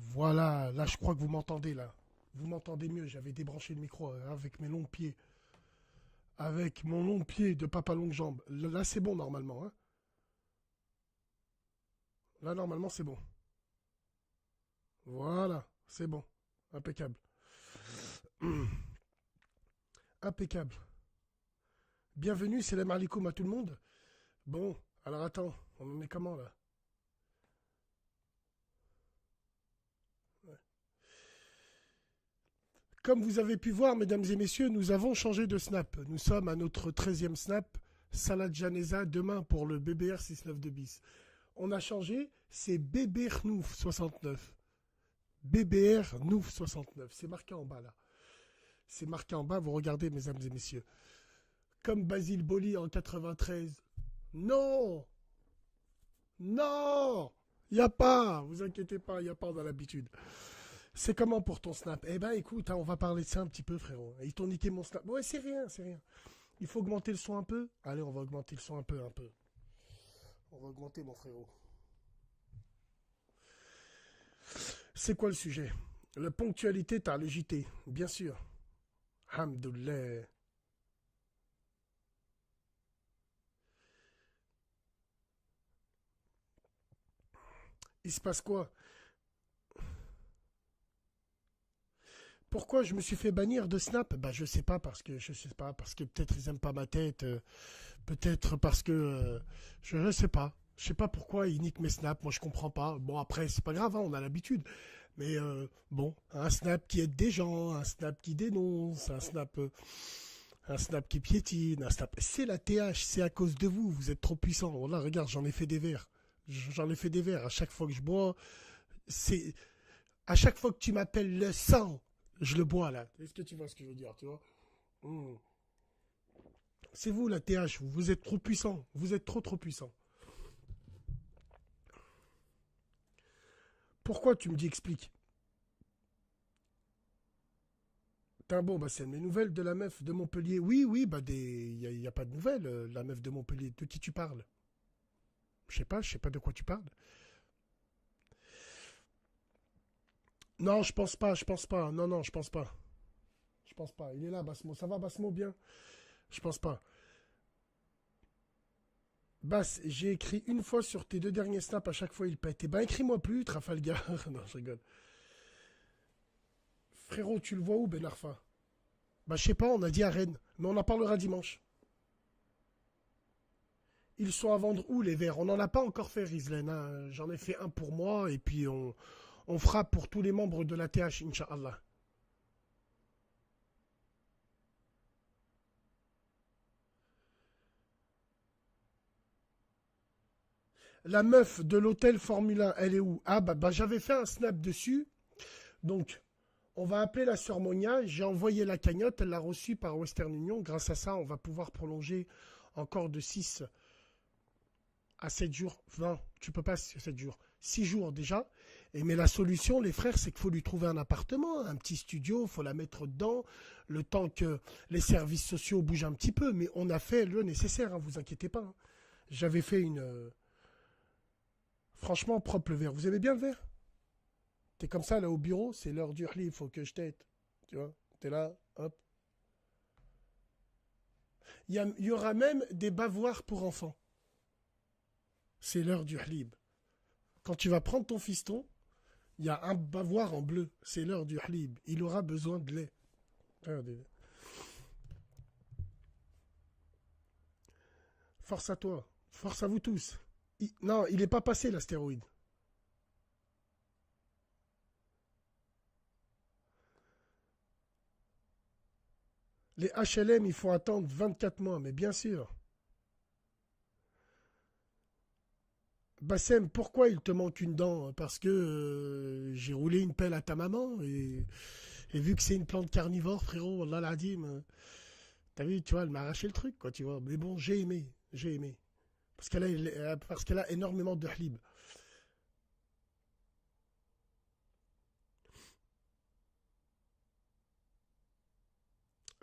Voilà, là je crois que vous m'entendez là. Vous m'entendez mieux, j'avais débranché le micro avec mes longs pieds. Avec mon long pied de papa longue jambe. Là c'est bon normalement. Hein. Là normalement c'est bon. Voilà, c'est bon. Impeccable. Impeccable. Bienvenue, c'est la alaikum à tout le monde. Bon, alors attends, on en est comment là? Comme vous avez pu voir, mesdames et messieurs, nous avons changé de snap. Nous sommes à notre 13e snap. Salade Janeza, demain pour le BBR 692 bis. On a changé, c'est BBR Nouf 69. BBR Nouf 69. C'est marqué en bas là. C'est marqué en bas, vous regardez, mesdames et messieurs. Comme Basile Boli en 93. Non. Non. Y a pas. Vous inquiétez pas, y a pas dans l'habitude. C'est comment pour ton snap? Eh ben écoute, hein, on va parler de ça un petit peu, frérot. Ils t'ont niqué mon snap. Ouais, c'est rien, c'est rien. Il faut augmenter le son un peu. Allez, on va augmenter le son un peu, un peu. On va augmenter, mon frérot. C'est quoi le sujet? La ponctualité, t'as le JT, bien sûr. Hamdoullah. Il se passe quoi? Pourquoi je me suis fait bannir de Snap? Bah je sais pas parce que peut-être ils aiment pas ma tête, peut-être parce que je sais pas. Je sais pas pourquoi ils niquent mes snaps, moi je comprends pas. Bon après c'est pas grave, hein, on a l'habitude. Mais bon, un snap qui aide des gens, un snap qui dénonce, un snap qui piétine, un snap. C'est la TH, c'est à cause de vous, vous êtes trop puissants. Voilà, regarde, j'en ai fait des verres. J'en ai fait des verres. À chaque fois que je bois, c'est à chaque fois que tu m'appelles le sang, je le bois là. Est-ce que tu vois ce que je veux dire, tu vois? Hmm. C'est vous la TH, vous êtes trop puissant. Vous êtes trop puissant. Pourquoi tu me dis explique? T'as bon, bah c'est mes nouvelles de la meuf de Montpellier. Oui, oui, bah y a pas de nouvelles. La meuf de Montpellier. De qui tu parles? Je sais pas de quoi tu parles. Non, je pense pas, je pense pas. Non, non, je pense pas. Je pense pas. Il est là, Basmo. Ça va, Basmo, bien? Je pense pas. Bass, j'ai écrit une fois sur tes deux derniers snaps, à chaque fois il pète. Eh ben écris-moi plus, Trafalgar. Non, je rigole. Frérot, tu le vois où, Ben Arfa? Bah je sais pas, on a dit à Rennes, mais on en parlera dimanche. Ils sont à vendre où les verres? On n'en a pas encore fait, Rizlen. Hein. J'en ai fait un pour moi, et puis on fera pour tous les membres de la TH, Inch'Allah. La meuf de l'hôtel Formule 1, elle est où? Ah bah j'avais fait un snap dessus, donc on va appeler la sœur Monia. J'ai envoyé la cagnotte, elle l'a reçue par Western Union. Grâce à ça, on va pouvoir prolonger encore de 6 à 7 jours. Non, tu peux pas 7 jours. 6 jours déjà. Et mais la solution, les frères, c'est qu'il faut lui trouver un appartement, un petit studio, il faut la mettre dedans, le temps que les services sociaux bougent un petit peu. Mais on a fait le nécessaire, hein, vous inquiétez pas. Hein. J'avais fait une... franchement, propre le verre. Vous aimez bien le verre? T'es comme ça, là, au bureau, c'est l'heure du lit, il faut que je t'aide. Tu vois? T'es là, hop. Il y aura même des bavoirs pour enfants. C'est l'heure du halib. Quand tu vas prendre ton fiston, il y a un bavoir en bleu. C'est l'heure du halib. Il aura besoin de lait. Regardez. Force à toi. Force à vous tous. Non, il n'est pas passé l'astéroïde. Les HLM, il faut attendre 24 mois, mais bien sûr. Bassem, pourquoi il te manque une dent? Parce que j'ai roulé une pelle à ta maman et vu que c'est une plante carnivore, frérot, Allah l'a dit, t'as vu, tu vois, elle m'a arraché le truc, quoi, tu vois. Mais bon, j'ai aimé, j'ai aimé. Parce qu'elle a énormément de halib.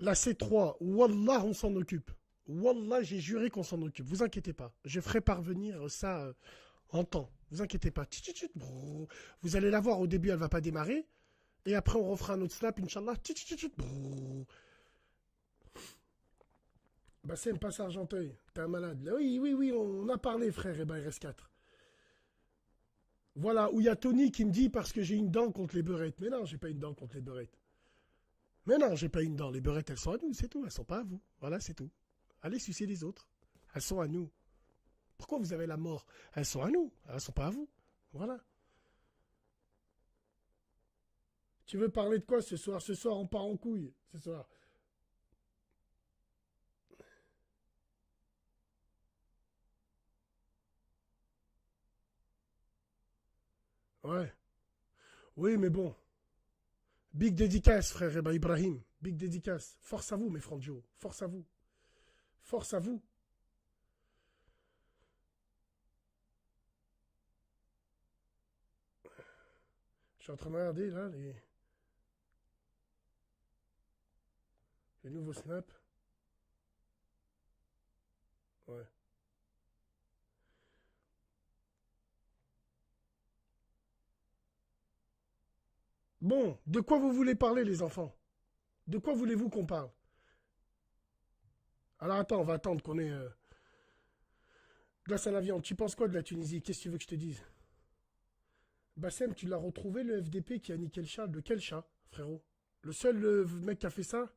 La C3, Wallah, on s'en occupe. Wallah, j'ai juré qu'on s'en occupe. Vous inquiétez pas. Je ferai parvenir ça en temps. Vous inquiétez pas. Tchit, tchit, tchit, brrr. Vous allez la voir au début, elle va pas démarrer. Et après, on refera un autre snap, Inch'Allah. Tchit, tchit, tchit, brrr. Bassem, passe à Argenteuil. T'es un malade. Oui, oui, oui, on a parlé, frère. Et ben, il reste 4. Voilà, où il y a Tony qui me dit parce que j'ai une dent contre les beurrettes. Mais non, j'ai pas une dent contre les beurrettes. Mais non, j'ai pas une dent. Les beurrettes, elles sont à nous, c'est tout. Elles sont pas à vous. Voilà, c'est tout. Allez sucer les autres. Elles sont à nous. Pourquoi vous avez la mort? Elles sont à nous. Elles sont pas à vous. Voilà. Tu veux parler de quoi ce soir? Ce soir, on part en couille. Ce soir. Ouais. Oui, mais bon. Big dédicace, frère Eba Ibrahim. Big dédicace. Force à vous, mes frandios. Force à vous. Force à vous. Je suis en train de regarder, là, les nouveaux snaps. Ouais. Bon, de quoi vous voulez parler, les enfants? De quoi voulez-vous qu'on parle? Alors attends, on va attendre qu'on ait glace à la viande. Tu penses quoi de la Tunisie? Qu'est-ce que tu veux que je te dise? Bassem, tu l'as retrouvé, le FDP qui a niqué le chat? De quel chat, frérot? Le seul mec qui a fait ça?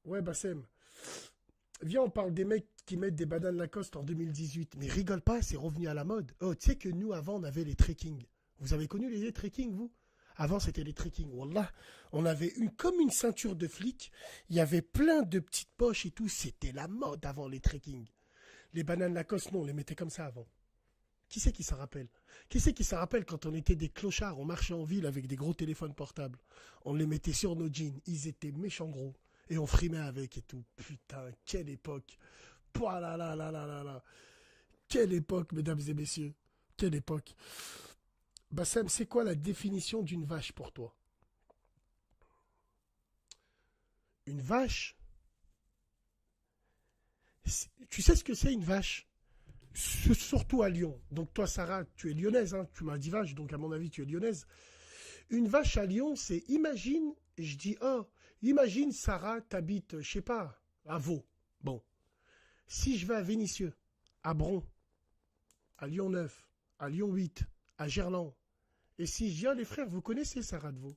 Ouais, Bassem. Viens, on parle des mecs qui mettent des bananes Lacoste en 2018. Mais rigole pas, c'est revenu à la mode. Oh, tu sais que nous, avant, on avait les trekking. Vous avez connu les trekking, vous? Avant, c'était les trekking. Wallah, on avait comme une ceinture de flic. Il y avait plein de petites poches et tout. C'était la mode avant les trekking. Les bananes Lacoste, non, on les mettait comme ça avant. Qui c'est qui s'en rappelle? Qui c'est qui s'en rappelle quand on était des clochards, on marchait en ville avec des gros téléphones portables? On les mettait sur nos jeans. Ils étaient méchants gros. Et on frimait avec et tout. Putain, quelle époque. Pouah là là là là là là. Quelle époque, mesdames et messieurs. Quelle époque. Bassem, c'est quoi la définition d'une vache pour toi? Une vache? Tu sais ce que c'est une vache? Surtout à Lyon. Donc toi, Sarah, tu es lyonnaise, hein? Tu m'as dit vache, donc à mon avis, tu es lyonnaise. Une vache à Lyon, c'est imagine, je dis imagine Sarah, t'habites, je sais pas, à Vaux. Bon, si je vais à Vénissieux, à Bron, à Lyon-Neuf, à Lyon-8, à Gerland, et si je dis, les frères, vous connaissez Sarah de Vaux?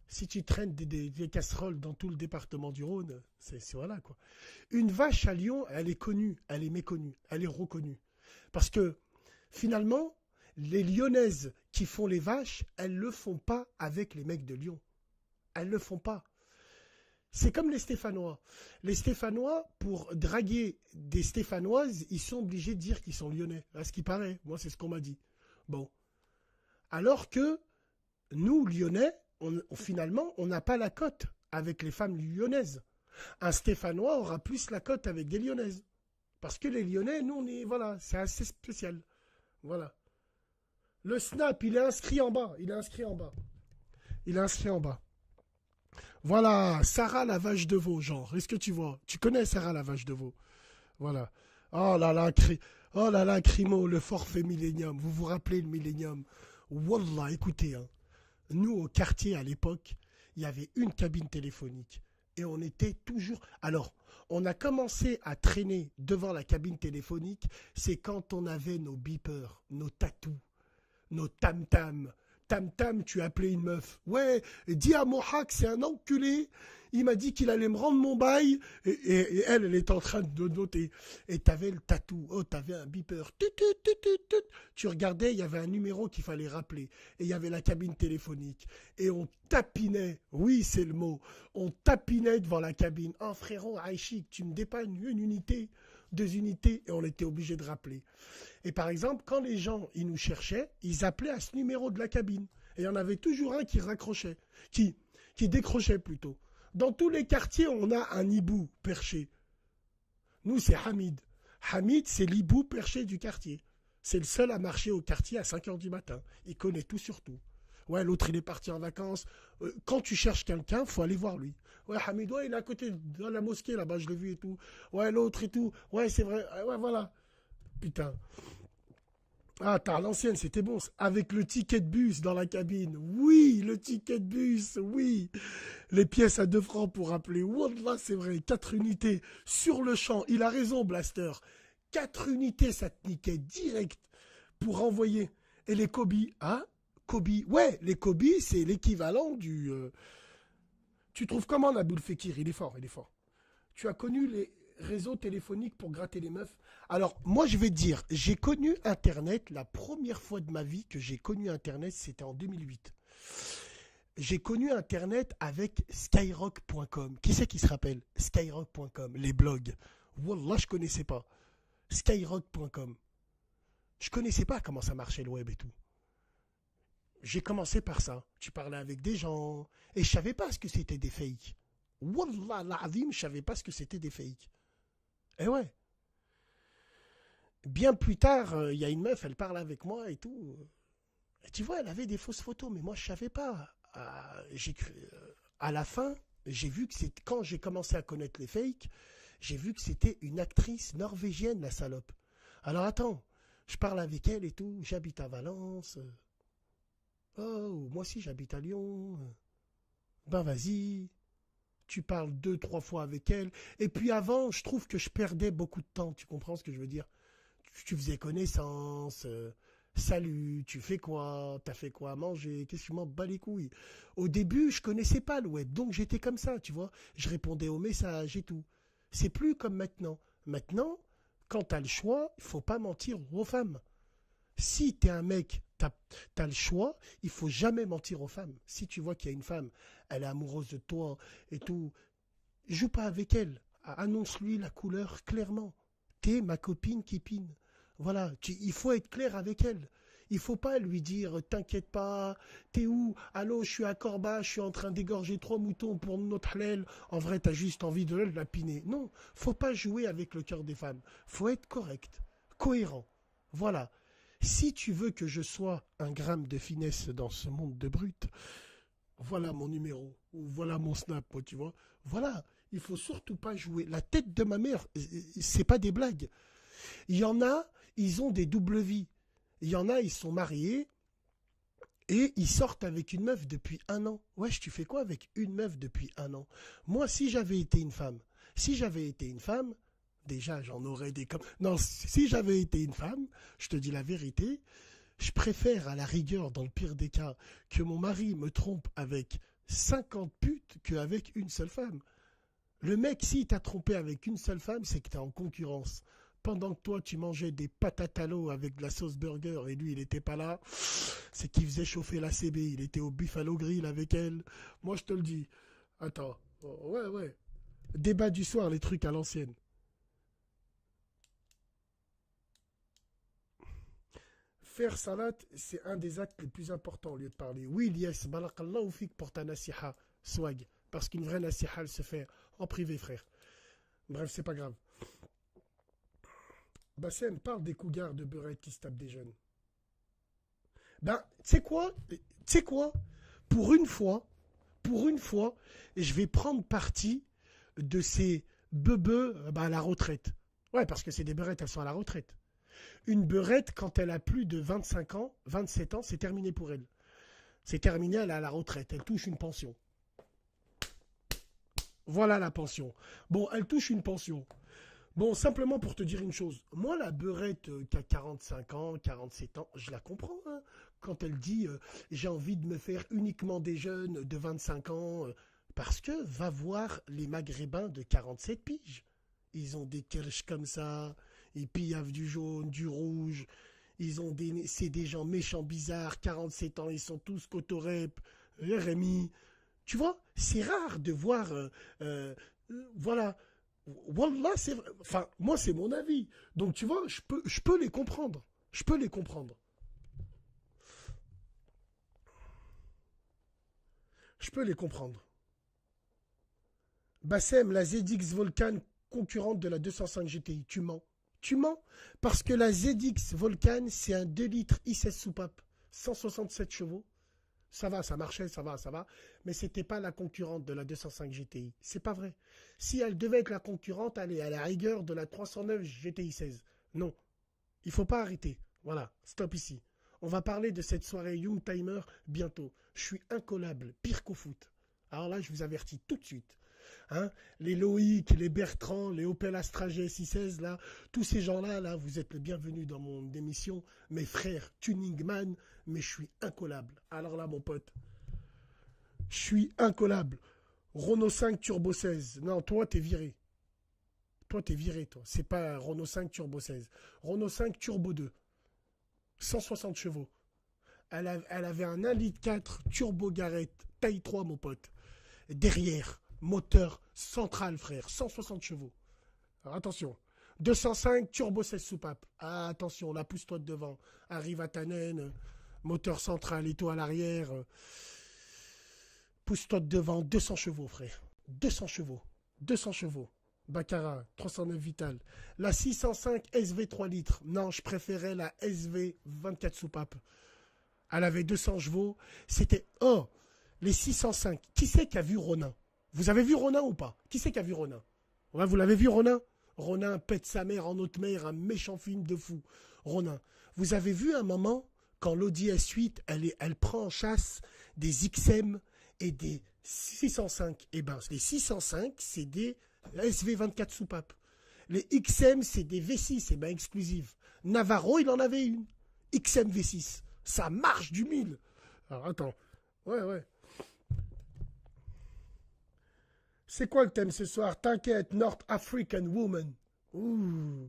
Si tu traînes des casseroles dans tout le département du Rhône, c'est voilà quoi. Une vache à Lyon, elle est connue, elle est méconnue, elle est reconnue. Parce que finalement, les Lyonnaises qui font les vaches, elles ne le font pas avec les mecs de Lyon. Elles ne le font pas. C'est comme les Stéphanois. Les Stéphanois, pour draguer des Stéphanoises, ils sont obligés de dire qu'ils sont lyonnais. À ce qui paraît. Moi, c'est ce qu'on m'a dit. Bon. Alors que nous, Lyonnais, finalement, on n'a pas la cote avec les femmes lyonnaises. Un Stéphanois aura plus la cote avec des Lyonnaises. Parce que les Lyonnais, nous, on est, voilà, c'est assez spécial. Voilà. Le snap, il est inscrit en bas. Il est inscrit en bas. Il est inscrit en bas. Voilà, Sarah la vache de veau, genre. Est-ce que tu vois? Tu connais Sarah la vache de veau? Voilà. Oh là là, oh là là, Crimo, le forfait Millennium. Vous vous rappelez le Millennium? Wallah, écoutez, hein. Nous, au quartier, à l'époque, il y avait une cabine téléphonique. Et on était toujours... Alors, on a commencé à traîner devant la cabine téléphonique, c'est quand on avait nos beepers, nos tatous, nos tam-tam. Tam-tam, tu appelais une meuf. Ouais, dis à Mohak, c'est un enculé. Il m'a dit qu'il allait me rendre mon bail. Et elle est en train de noter. Et t'avais le tatou. Oh, t'avais un beeper. Tut, tut, tut, tut, tut. Tu regardais, il y avait un numéro qu'il fallait rappeler. Et il y avait la cabine téléphonique. Et on tapinait. Oui, c'est le mot. On tapinait devant la cabine. Oh, frérot, Aïchik, tu me dépannes une unité, 2 unités. Et on était obligé de rappeler. Et par exemple, quand les gens, ils nous cherchaient, ils appelaient à ce numéro de la cabine. Et il y en avait toujours un qui raccrochait, qui décrochait plutôt. Dans tous les quartiers, on a un hibou perché. Nous, c'est Hamid. Hamid, c'est l'hibou perché du quartier. C'est le seul à marcher au quartier à 5 heures du matin. Il connaît tout sur tout. Ouais, l'autre, il est parti en vacances. Quand tu cherches quelqu'un, faut aller voir lui. Ouais, Hamid, ouais, il est à côté de la mosquée, là-bas, je l'ai vu et tout. Ouais, l'autre et tout. Ouais, c'est vrai. Ouais, voilà. Putain. Ah, t'as l'ancienne, c'était bon. Avec le ticket de bus dans la cabine. Oui, le ticket de bus, oui. Les pièces à 2 francs pour appeler. Wallah, c'est vrai. 4 unités sur le champ. Il a raison, Blaster. 4 unités, ça te niquait direct pour envoyer. Et les Kobe, hein? Kobe. Ouais, les Kobe, c'est l'équivalent du. Tu trouves comment Naboul Fekir? Il est fort, il est fort. Tu as connu les réseaux téléphoniques pour gratter les meufs? Alors, moi, je vais te dire, j'ai connu Internet, la première fois de ma vie que j'ai connu Internet, c'était en 2008. J'ai connu Internet avec skyrock.com. Qui c'est qui se rappelle? Skyrock.com, les blogs. Wallah, je connaissais pas. Skyrock.com. Je connaissais pas comment ça marchait le web et tout. J'ai commencé par ça. Tu parlais avec des gens. Et je savais pas ce que c'était des fakes. Wallah, l'azim, je savais pas ce que c'était des fakes. Eh ouais. Bien plus tard, il y a une meuf, elle parle avec moi et tout. Et tu vois, elle avait des fausses photos, mais moi, je savais pas. À la fin, j'ai vu que c'est quand j'ai commencé à connaître les fakes, j'ai vu que c'était une actrice norvégienne, la salope. Alors attends, je parle avec elle et tout, j'habite à Valence. Oh, moi aussi j'habite à Lyon. Ben vas-y, tu parles 2, 3 fois avec elle. Et puis avant, je trouve que je perdais beaucoup de temps, tu comprends ce que je veux dire? Tu faisais connaissance, salut, tu fais quoi? T'as fait quoi à manger? Qu'est-ce que tu m'en bats les couilles? Au début, je connaissais pas le web, donc j'étais comme ça, tu vois. Je répondais aux messages et tout. C'est plus comme maintenant. Maintenant, quand t'as le choix, il faut pas mentir aux femmes. Si t'es un mec, t'as le choix, il faut jamais mentir aux femmes. Si tu vois qu'il y a une femme, elle est amoureuse de toi et tout, joue pas avec elle. Annonce-lui la couleur clairement. T'es ma copine Kipine. Voilà, il faut être clair avec elle. Il faut pas lui dire t'inquiète pas, t'es où? Allô, je suis à Corba, je suis en train d'égorger 3 moutons pour notre halal. En vrai, t'as juste envie de la piner. Non, faut pas jouer avec le cœur des femmes. Faut être correct, cohérent. Voilà. Si tu veux que je sois un gramme de finesse dans ce monde de brut, voilà mon numéro, ou voilà mon snap, tu vois. Voilà, il faut surtout pas jouer. La tête de ma mère, c'est pas des blagues. Il y en a, ils ont des doubles vies. Il y en a, ils sont mariés et ils sortent avec une meuf depuis 1 an. Wesh, tu fais quoi avec une meuf depuis 1 an? Moi, si j'avais été une femme, déjà j'en aurais des comme. Non, si j'avais été une femme, je te dis la vérité, je préfère à la rigueur, dans le pire des cas, que mon mari me trompe avec 50 putes qu'avec une seule femme. Le mec, s'il t'a trompé avec une seule femme, c'est que t'es en concurrence. Pendant que toi, tu mangeais des patates à l'eau avec de la sauce burger et lui, il n'était pas là, c'est qu'il faisait chauffer la CB. Il était au Buffalo Grill avec elle. Moi, je te le dis. Attends. Oh, ouais, ouais. Débat du soir, les trucs à l'ancienne. Faire salat, c'est un des actes les plus importants au lieu de parler. Oui, yes, barakallahu fik pour ta nasiha, swag. Parce qu'une vraie nasiha, elle se fait en privé, frère. Bref, c'est pas grave. Bassem, parle des cougars de beurette qui se tapent des jeunes. Ben, tu sais quoi? Tu sais quoi? Pour une fois, pour une fois, je vais prendre parti de ces bebeux à la retraite. Ouais, parce que c'est des beurettes, elles sont à la retraite. Une beurette, quand elle a plus de 25 ans, 27 ans, c'est terminé pour elle. C'est terminé, elle est à la retraite. Elle touche une pension. Voilà la pension. Bon, elle touche une pension. Bon, simplement pour te dire une chose. Moi, la beurette qui a 45 ans, 47 ans, je la comprends. Hein, quand elle dit j'ai envie de me faire uniquement des jeunes de 25 ans. Parce que va voir les Maghrébins de 47 piges. Ils ont des kirsch comme ça. Ils piavent du jaune, du rouge. C'est des gens méchants, bizarres. 47 ans, ils sont tous cotorep, RMI. Tu vois, c'est rare de voir. Voilà. Wallah, c'est vrai. Enfin, moi, c'est mon avis. Donc, tu vois, je peux les comprendre. Je peux les comprendre. Je peux les comprendre. Bassem, la ZX Volcan concurrente de la 205 GTI, tu mens. Tu mens parce que la ZX Volcan, c'est un 2 litres i16 soupape, 167 chevaux. Ça va, ça marchait, ça va, ça va. Mais c'était pas la concurrente de la 205 GTI. C'est pas vrai. Si elle devait être la concurrente, elle est à la rigueur de la 309 GTI 16. Non. Il faut pas arrêter. Voilà, stop ici. On va parler de cette soirée Young Timer bientôt. Je suis incollable, pire qu'au foot. Alors là, je vous avertis tout de suite. Hein, les Loïc, les Bertrand, les Opel Astra GSI16, là, tous ces gens-là, là, vous êtes les bienvenus dans mon émission. Mes frères, Tuning Man, mais je suis incollable. Alors là, mon pote, je suis incollable. Renault 5 Turbo 16. Non, toi, t'es viré. Toi, t'es viré, toi. C'est pas Renault 5 Turbo 16. Renault 5 Turbo 2. 160 chevaux. Elle avait un 1,4 litre Turbo Garrett, taille 3, mon pote. Derrière, moteur central, frère. 160 chevaux. Alors, attention. 205 Turbo 16 soupape. Ah, attention, la pousse-toi de devant. Arrive à Tannen. Moteur central et tout à l'arrière. Pousse-toi de devant, 200 chevaux, frère. 200 chevaux. 200 chevaux. Baccarat, 309 Vital. La 605 SV 3 litres. Non, je préférais la SV 24 soupapes. Elle avait 200 chevaux. C'était... Oh, les 605. Qui c'est qui a vu Ronin? Vous avez vu Ronin ou pas? Qui c'est qui a vu Ronin? Ouais, vous l'avez vu, Ronin? Ronin pète sa mère en haute mer, un méchant film de fou. Ronin. Vous avez vu un moment, quand l'Audi S8, elle prend en chasse des XM et des 605. Eh bien, les 605, c'est des SV24 soupapes. Les XM, c'est des V6, c'est bien exclusif. Navarro, il en avait une. XM V6. Ça marche du 1000. Alors, attends. Ouais. C'est quoi le thème ce soir? T'inquiète, North African Woman. Ouh.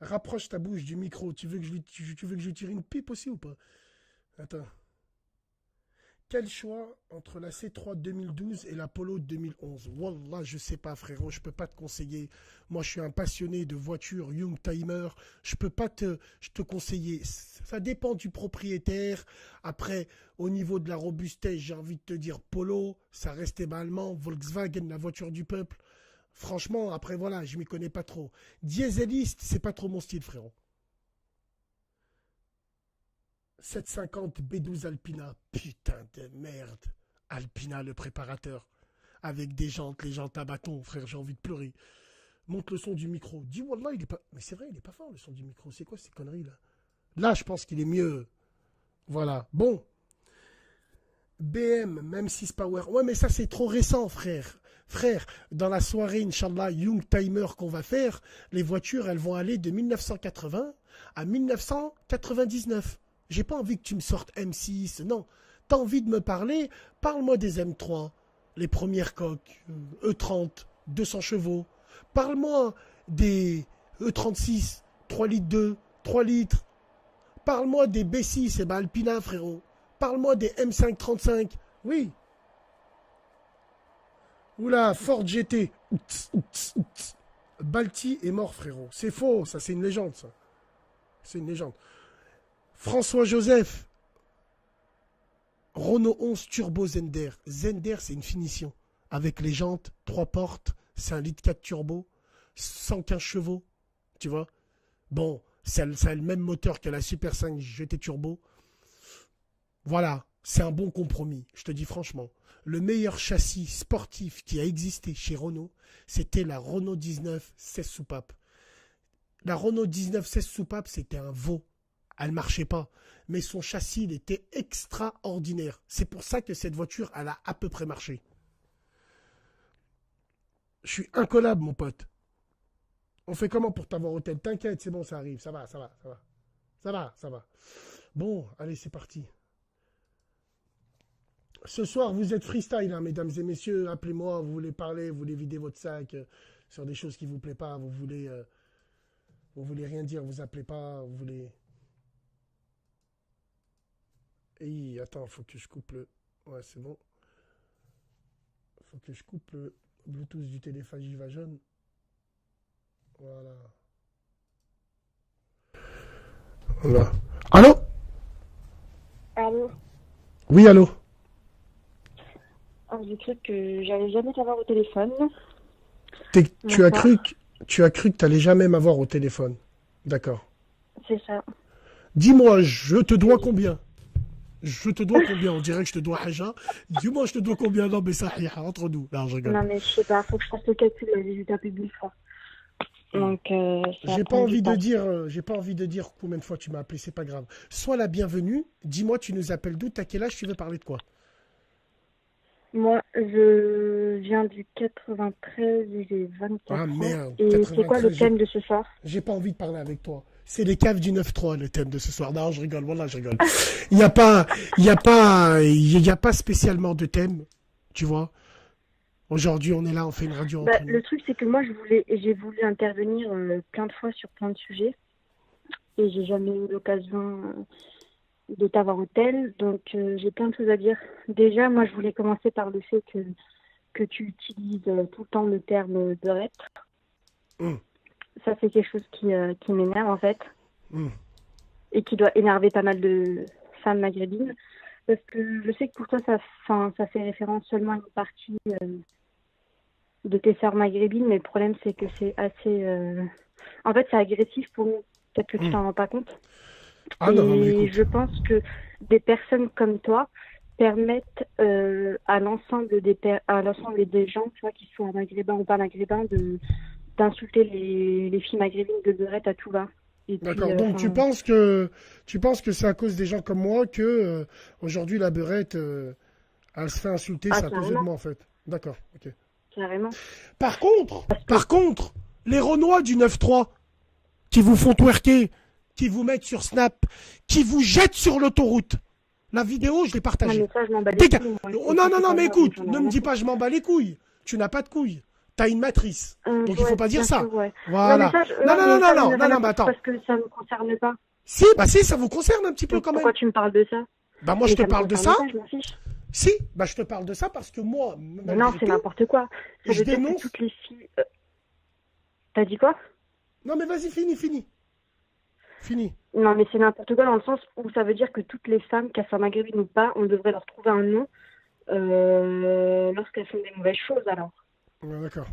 Rapproche ta bouche du micro. Tu veux que je lui tire une pipe aussi ou pas? Attends. Quel choix entre la C3 2012 et la Polo 2011? Wallah, je sais pas, frérot, je peux pas te conseiller. Moi, je suis un passionné de voitures Young Timer. Je peux pas te conseiller. Ça dépend du propriétaire. Après, au niveau de la robustesse, j'ai envie de te dire Polo, ça restait allemand. Volkswagen, la voiture du peuple. Franchement, après, voilà, je m'y connais pas trop. Dieseliste, c'est pas trop mon style, frérot. 750 B12 Alpina. Putain de merde. Alpina, le préparateur. Avec des jantes, les jantes à bâton, frère, j'ai envie de pleurer. Monte le son du micro. Dis, wallah, il est pas... Mais c'est vrai, il est pas fort, le son du micro. C'est quoi ces conneries, là? Là, je pense qu'il est mieux. Voilà. Bon. BM, même 6 Power. Ouais, mais ça, c'est trop récent, frère. Frère, dans la soirée, Inch'Allah, Young Timer qu'on va faire, les voitures, elles vont aller de 1980 à 1999. J'ai pas envie que tu me sortes M6, non. T'as envie de me parler? Parle-moi des M3, les premières coques, E30, 200 chevaux. Parle-moi des E36, 3 litres 2, 3 litres. Parle-moi des B6, et ben Alpina, frérot. Parle-moi des M535, oui. Oula, Ford GT. Balti est mort, frérot. C'est faux, ça, c'est une légende, ça. C'est une légende. François Joseph, Renault 11 Turbo Zender. Zender, c'est une finition. Avec les jantes, 3 portes, c'est un litre 4 turbo, 115 chevaux, tu vois. Bon, ça a le même moteur que la Super 5 GT Turbo. Voilà, c'est un bon compromis, je te dis franchement. Le meilleur châssis sportif qui a existé chez Renault, c'était la Renault 19 16 soupapes. La Renault 19 16 soupapes, c'était un veau. Elle ne marchait pas. Mais son châssis, il était extraordinaire. C'est pour ça que cette voiture, elle a à peu près marché. Je suis incollable, mon pote. On fait comment pour t'avoir au tel? T'inquiète, c'est bon, ça arrive. Ça va. Ça va. Bon, allez, c'est parti. Ce soir, vous êtes freestyle, hein, mesdames et messieurs. Appelez-moi, vous voulez parler, vous voulez vider votre sac sur des choses qui ne vous plaisent pas. Vous voulez rien dire, vous appelez pas, vous voulez... Et attends, faut que je coupe le... Ouais, c'est bon. Faut que je coupe le Bluetooth du téléphone Jiva jaune. Voilà. Voilà. Allô? Allô? Oui, allô? J'ai cru que j'allais jamais t'avoir au téléphone. Tu as cru que t'allais jamais m'avoir au téléphone. D'accord. C'est ça. Dis-moi, je te dois combien? Je te dois combien? On dirait que je te dois Haja. Dis-moi, je te dois combien? Non, mais ça, entre nous. Là, je rigole. Non, mais je sais pas, faut que je fasse le calcul, là, j'ai vu taper 1000 fois. Donc, ça J'ai pas prend du envie de temps. dire, j'ai pas envie de dire combien de fois tu m'as appelé, c'est pas grave. Sois la bienvenue. Dis-moi, tu nous appelles d'où? T'as quel âge? Tu veux parler de quoi? Moi, je viens du 93, j'ai Ah 24 ans. merde, Et c'est quoi le 93, thème de ce soir? j'ai pas envie de parler avec toi. C'est les caves du 9-3, le thème de ce soir. Non, je rigole, voilà, je rigole. Il n'y a pas, il y a pas, il y a pas spécialement de thème, tu vois. Aujourd'hui, on est là, on fait une radio Bah, entre nous. le truc, c'est que moi, j'ai voulu intervenir plein de fois sur plein de sujets. Et j'ai jamais eu l'occasion de t'avoir au tel. Donc, j'ai plein de choses à dire. Déjà, moi, je voulais commencer par le fait que tu utilises tout le temps le terme beurette. Hum, Ça, c'est quelque chose qui m'énerve, en fait. hum. Et qui doit énerver pas mal de femmes maghrébines. Parce que je sais que pour toi, ça fait référence seulement à une partie de tes sœurs maghrébines. Mais le problème, c'est que c'est assez... En fait, c'est agressif pour nous. Peut-être que tu t'en rends pas compte. Ah non, non, mais Et écoute. je pense que des personnes comme toi permettent à l'ensemble à l'ensemble des gens, tu vois, qui sont maghrébins ou pas maghrébins, d'insulter les filles maghrébines de beurette à tout va. Et puis, D'accord. Donc tu penses que c'est à cause des gens comme moi que aujourd'hui la beurette elle se fait insulter, c'est à cause de carrément, moi en fait. D'accord. Ok. carrément. Par contre, les Renois du 9-3 qui vous font twerker, qui vous mettent sur Snap, qui vous jettent sur l'autoroute. La vidéo, je l'ai Non, partagée. mais ça, je m'en bats les Dégage. couilles, moi. Oh, Et non, ça, non, c'est non, pas mais grave, donc écoute, j'en ai ne me rien à dis foutre. pas je m'en bats les couilles. Tu n'as pas de couilles. T'as une matrice. Donc il Ouais, faut pas dire bien ça. sûr, ouais. Non, mais Voilà. ça, Non, non, non, mais non, ça, j'en non, ai non, rien à non, mais foutre attends. parce que ça me concerne pas. Si, bah si, ça vous concerne un petit peu Donc, quand pourquoi même. tu me parles de ça? Bah moi je Mais te ça me parle de concerne ça. pas, je m'en fiche. Si, bah je te parle de ça parce que moi, Mais non, malgré c'est tout, n'importe quoi. Ça je veut dire que dénonce. toutes les filles... T'as dit quoi? Non mais vas-y, fini. Non, mais c'est n'importe quoi dans le sens où ça veut dire que toutes les femmes, qu'elles soient maghrébines ou pas, on devrait leur trouver un nom lorsqu'elles font des mauvaises choses, alors. Ouais, d'accord.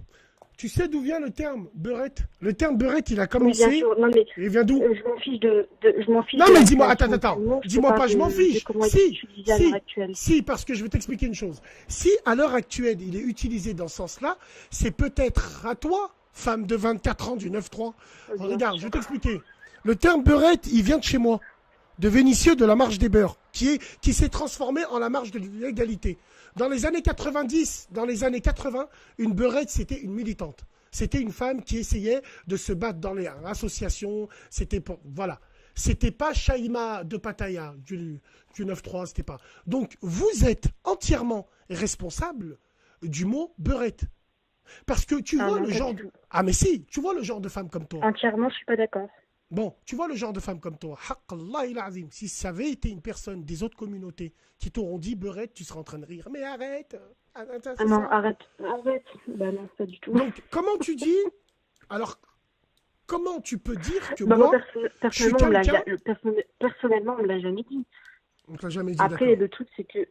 Tu sais d'où vient le terme beurette? Le terme beurette, il a Oui, bien commencé. sûr. Non, mais Il vient d'où? je m'en fiche je m'en fiche Non de mais la dis-moi, création attends. du mot. Je te Dis-moi pas, parle je m'en de fiche. comment il est utilisé à l'heure actuelle. Si, parce que je vais t'expliquer une chose. Si à l'heure actuelle, il est utilisé dans ce sens-là, c'est peut-être à toi, femme de 24 ans du 9-3. Bien Regarde, je sûr. vais t'expliquer. Le terme beurette, il vient de chez moi, de Vénissieux de la marche des beurs, qui s'est transformé en la marche de l'égalité. Dans les années 90, dans les années 80, une beurette, c'était une militante. C'était une femme qui essayait de se battre dans les associations. C'était pour, voilà. C'était pas Shaima de Pattaya du 9-3, c'était pas. Donc, vous êtes entièrement responsable du mot beurette. Parce que tu Ah vois non, le pas genre du de... tout. Ah mais si, tu vois le genre de femme comme toi. Entièrement, je suis pas d'accord. Bon, tu vois le genre de femme comme toi. Haqq Allah il azim. Si ça avait été une personne des autres communautés qui t'auront dit beurette, tu serais en train de rire. Mais arrête, arrête, Ah c'est non, ça. arrête. Bah non, pas du tout. Donc, comment tu dis... Alors, comment tu peux dire que Bah moi, moi, je suis personnellement, quelqu'un... personnellement, on me l'a jamais dit. On te l'a jamais dit, Après, d'accord. le truc, c'est que...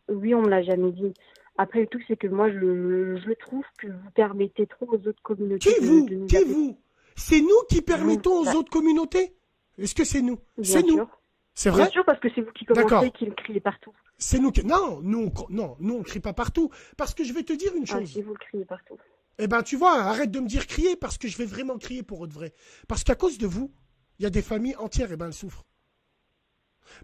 Oui, on me l'a jamais dit. Après, le truc, c'est que moi, je trouve que vous permettez trop aux autres communautés de nous Qui appeler. vous? C'est nous qui permettons aux Bah, autres communautés? Est-ce que c'est nous? bien C'est nous. sûr. C'est Bien vrai? sûr, parce que c'est vous qui D'accord. commencez, qui le criez partout. C'est nous qui... Non, nous on crie pas partout. Parce que je vais te dire une Ah, chose. si vous le criez partout. Eh ben, tu vois, arrête de me dire crier parce que je vais vraiment crier pour eux de vrai. Parce qu'à cause de vous, il y a des familles entières, eh ben, elles souffrent.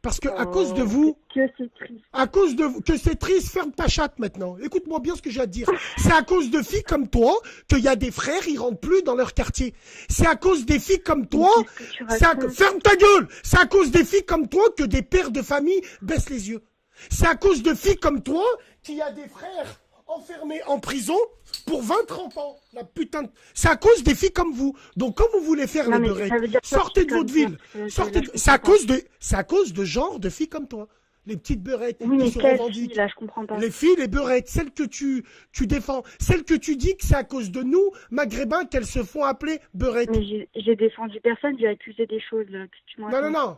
Parce que à cause de vous, Que c'est triste. à cause de vous, que c'est triste, ferme ta chatte maintenant. Écoute-moi bien ce que j'ai à te dire. C'est à cause de filles comme toi qu'il y a des frères, ils rentrent plus dans leur quartier. C'est à cause des filles comme toi, Qu'est-ce que tu racontes? ferme ta gueule. C'est à cause des filles comme toi que des pères de famille baissent les yeux. C'est à cause de filles comme toi qu'il y a des frères enfermés en prison pour 20-30 ans. La putain de... C'est à cause des filles comme vous. Donc quand vous voulez faire Non, les mais beurrettes, ça veut dire quoi, sortez de filles votre comme ville. ça? Sortez de... Là, je C'est à comprends cause de genre de filles comme toi. Les petites beurrettes pas. Oui, qui mais se quelle revendiquent. fille, là, je comprends pas. Les filles, les beurrettes, celles que tu défends, celles que tu dis que c'est à cause de nous, maghrébins, qu'elles se font appeler beurrettes. Mais j'ai défendu personne, j'ai accusé des choses, là, que tu me racontes. Non.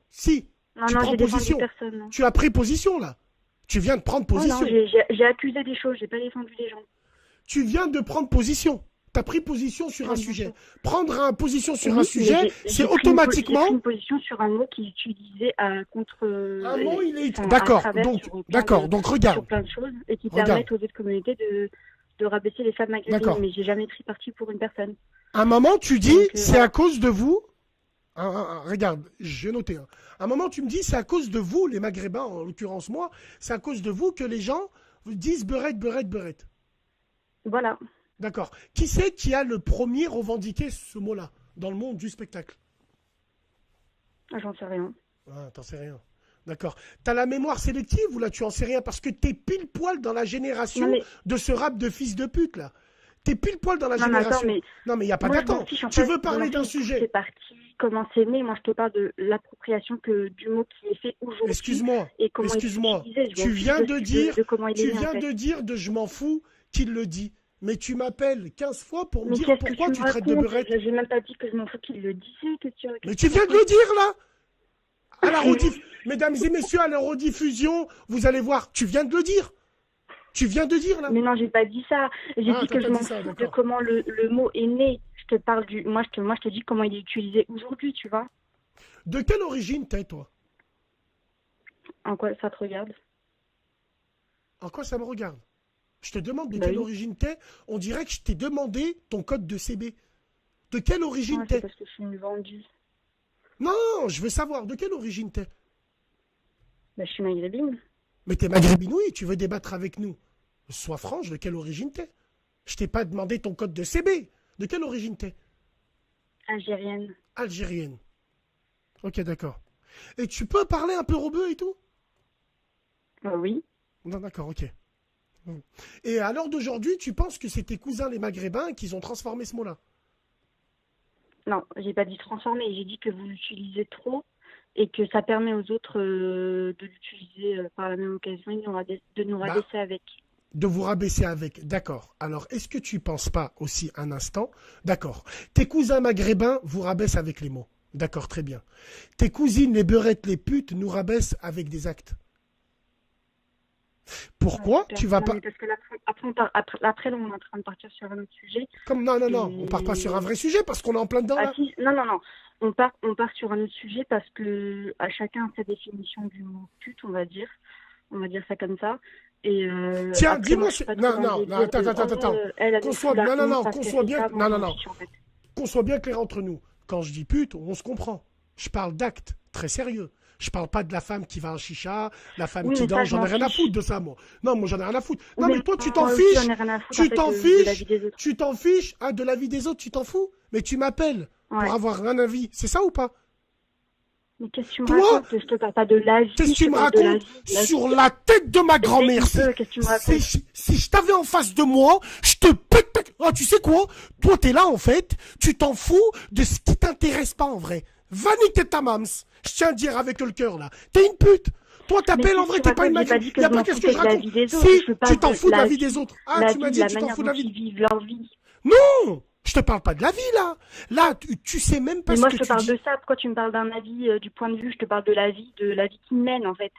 Si, Non, tu non, prends j'ai défendu position. personne, non. Tu as pris position, là. Tu viens de prendre Oh non, position. j'ai accusé des choses, j'ai pas défendu les gens. Tu viens de prendre position. Tu as pris position sur Ouais, un bien sujet. sûr. Prendre une position sur Oui, un mais sujet, c'est j'ai pris automatiquement... une position sur un mot qui est utilisé contre... Un mot, il est... enfin, à D'accord, travers donc, sur plein d'accord, de- donc sur regarde. plein de choses et qui Regarde. permettent aux autres communautés de rabaisser les femmes maghrébines, D'accord. mais j'ai jamais pris parti pour une personne. À un moment, tu dis, Donc, c'est voilà. à cause de vous. Regarde, j'ai noté. À un moment, tu me dis, c'est à cause de vous, les Maghrébins, en l'occurrence moi, c'est à cause de vous que les gens disent beurette, beurette, beurette. Voilà. D'accord. Qui c'est qui a le premier revendiqué ce mot-là dans le monde du spectacle? Ah, j'en sais rien. Ah, t'en sais rien. D'accord. T'as la mémoire sélective ou là tu en sais rien parce que t'es pile poil dans la Non, génération mais, de ce rap de fils de pute là. T'es pile poil dans la non, mais attends, génération. mais Non mais il n'y a pas moi, je m'en d'attente. fiche, en Tu fait. veux Je m'en parler d'un fiche d'où c'est sujet. parti, comment c'est né. Moi, je te parle de l'appropriation du mot qui est fait aujourd'hui Excuse-moi, et comment il est excuse-moi. utilisé. Je m'en Tu fiche viens de dire, de comment il est tu né, en viens fait. de dire de je m'en fous qu'il le dit. Mais tu m'appelles 15 fois pour me Mais dire qu'est-ce que pourquoi tu me tu traites de racontes? beurette. J'ai même pas dit que je m'en fous qu'il le disait. Mais Qu'est-ce que tu tu viens de le racontes? dire là. À la Mesdames et messieurs, à la rediffusion, vous allez voir, tu viens de le dire. Tu viens de dire là. Mais non, j'ai pas dit ça. J'ai Ah, dit t'as que je pas m'en dit ça, fous de d'accord. comment le mot est né. Je te parle du. Moi, je te dis comment il est utilisé aujourd'hui, tu vois. De quelle origine t'es, toi? En quoi ça te regarde? En quoi ça me regarde? Je te demande de Bah quelle oui. origine t'es. On dirait que je t'ai demandé ton code de CB. De quelle origine Ouais, c'est t'es? parce que je suis une vendue. Non, je veux savoir de quelle origine t'es. Bah, je suis maghrébine. Mais t'es maghrébine, oui, tu veux débattre avec nous. Sois franche, de quelle origine t'es? Je t'ai pas demandé ton code de CB. De quelle origine t'es? Algérienne. Algérienne. Ok, d'accord. Et tu peux parler un peu rebeu et tout? Oui. Non, d'accord, ok. Et à l'heure d'aujourd'hui, tu penses que c'est tes cousins les maghrébins qui ont transformé ce mot-là? Non, j'ai pas dit transformer. J'ai dit que vous l'utilisez trop et que ça permet aux autres de l'utiliser par la même occasion et de nous Bah, rabaisser avec. de vous rabaisser avec. D'accord. Alors, est-ce que tu penses pas aussi un instant? D'accord. Tes cousins maghrébins vous rabaissent avec les mots. D'accord, très bien. Tes cousines, les beurettes, les putes, nous rabaissent avec des actes. Ouais, Pourquoi super. tu vas Non, pas... mais parce que là, après, là, on est en train de partir sur un autre sujet. Comme non, non, non, on part pas sur un Et vrai sujet parce qu'on est en plein dedans ah là. si, non, non, non. On part sur un autre sujet parce que à chacun sa définition du mot pute, on va dire. On va dire ça comme ça. Et Tiens, après, moi, dis-moi... je suis pas trop Non, dans non, le non, délire attends, de attends, attends. elle a Qu'on des soit... la Non, non, honte non, parce qu'on qu'elle soit fait bien... ça. Moi, Non, je non, m'en non. fiche en fait. Qu'on soit bien clair entre nous. Quand je dis pute, on se comprend. Je parle d'actes très sérieux. Je parle pas de la femme qui va en chicha, la femme Oui, qui mais ça, danse, je j'en ai m'en rien à fiche. foutre de ça, moi. Non, moi, j'en ai rien à foutre. Oui, Non, mais mais toi, tu t'en moi aussi, fiches. j'en ai rien à foutre en Tu fait t'en de la fiches. vie des autres. Tu t'en fiches de la vie des autres, tu t'en fous. Mais tu m'appelles pour Ouais. avoir un avis. C'est ça ou pas? Mais qu'est-ce que tu me Toi, racontes? Je te parle pas de la vie, qu'est-ce que je tu te me parle de la racontes vie. La vie. sur la tête de ma grand-mère? Essaye un peu, qu'est-ce que tu me racontes? Si je t'avais en face de moi, je te pète. Ah, tu sais quoi? Toi, t'es là, en fait. Tu t'en fous de ce qui t'intéresse pas, en vrai. Va niquer ta mams. Je tiens à dire avec le cœur, là. T'es une pute. Toi, Mais t'appelles, en qu'est-ce vrai, que tu t'es pas une racontes? J'ai pas maghrébine. dit que Y a je pas m'en qu'est-ce que foutais je de la raconte. vie des autres. Si, Je parle tu t'en de fous de la la vie des vie, autres. Ah, la tu m'as vie, dit, la tu t'en manière fous de dont la vie. ils vivent leur vie. Non! Je te parle pas de la vie, là. Là, tu sais même pas Mais ce moi, que je te tu parle dis. de ça. Pourquoi tu me parles d'un avis du point de vue? Je te parle de la vie qui mène, en fait.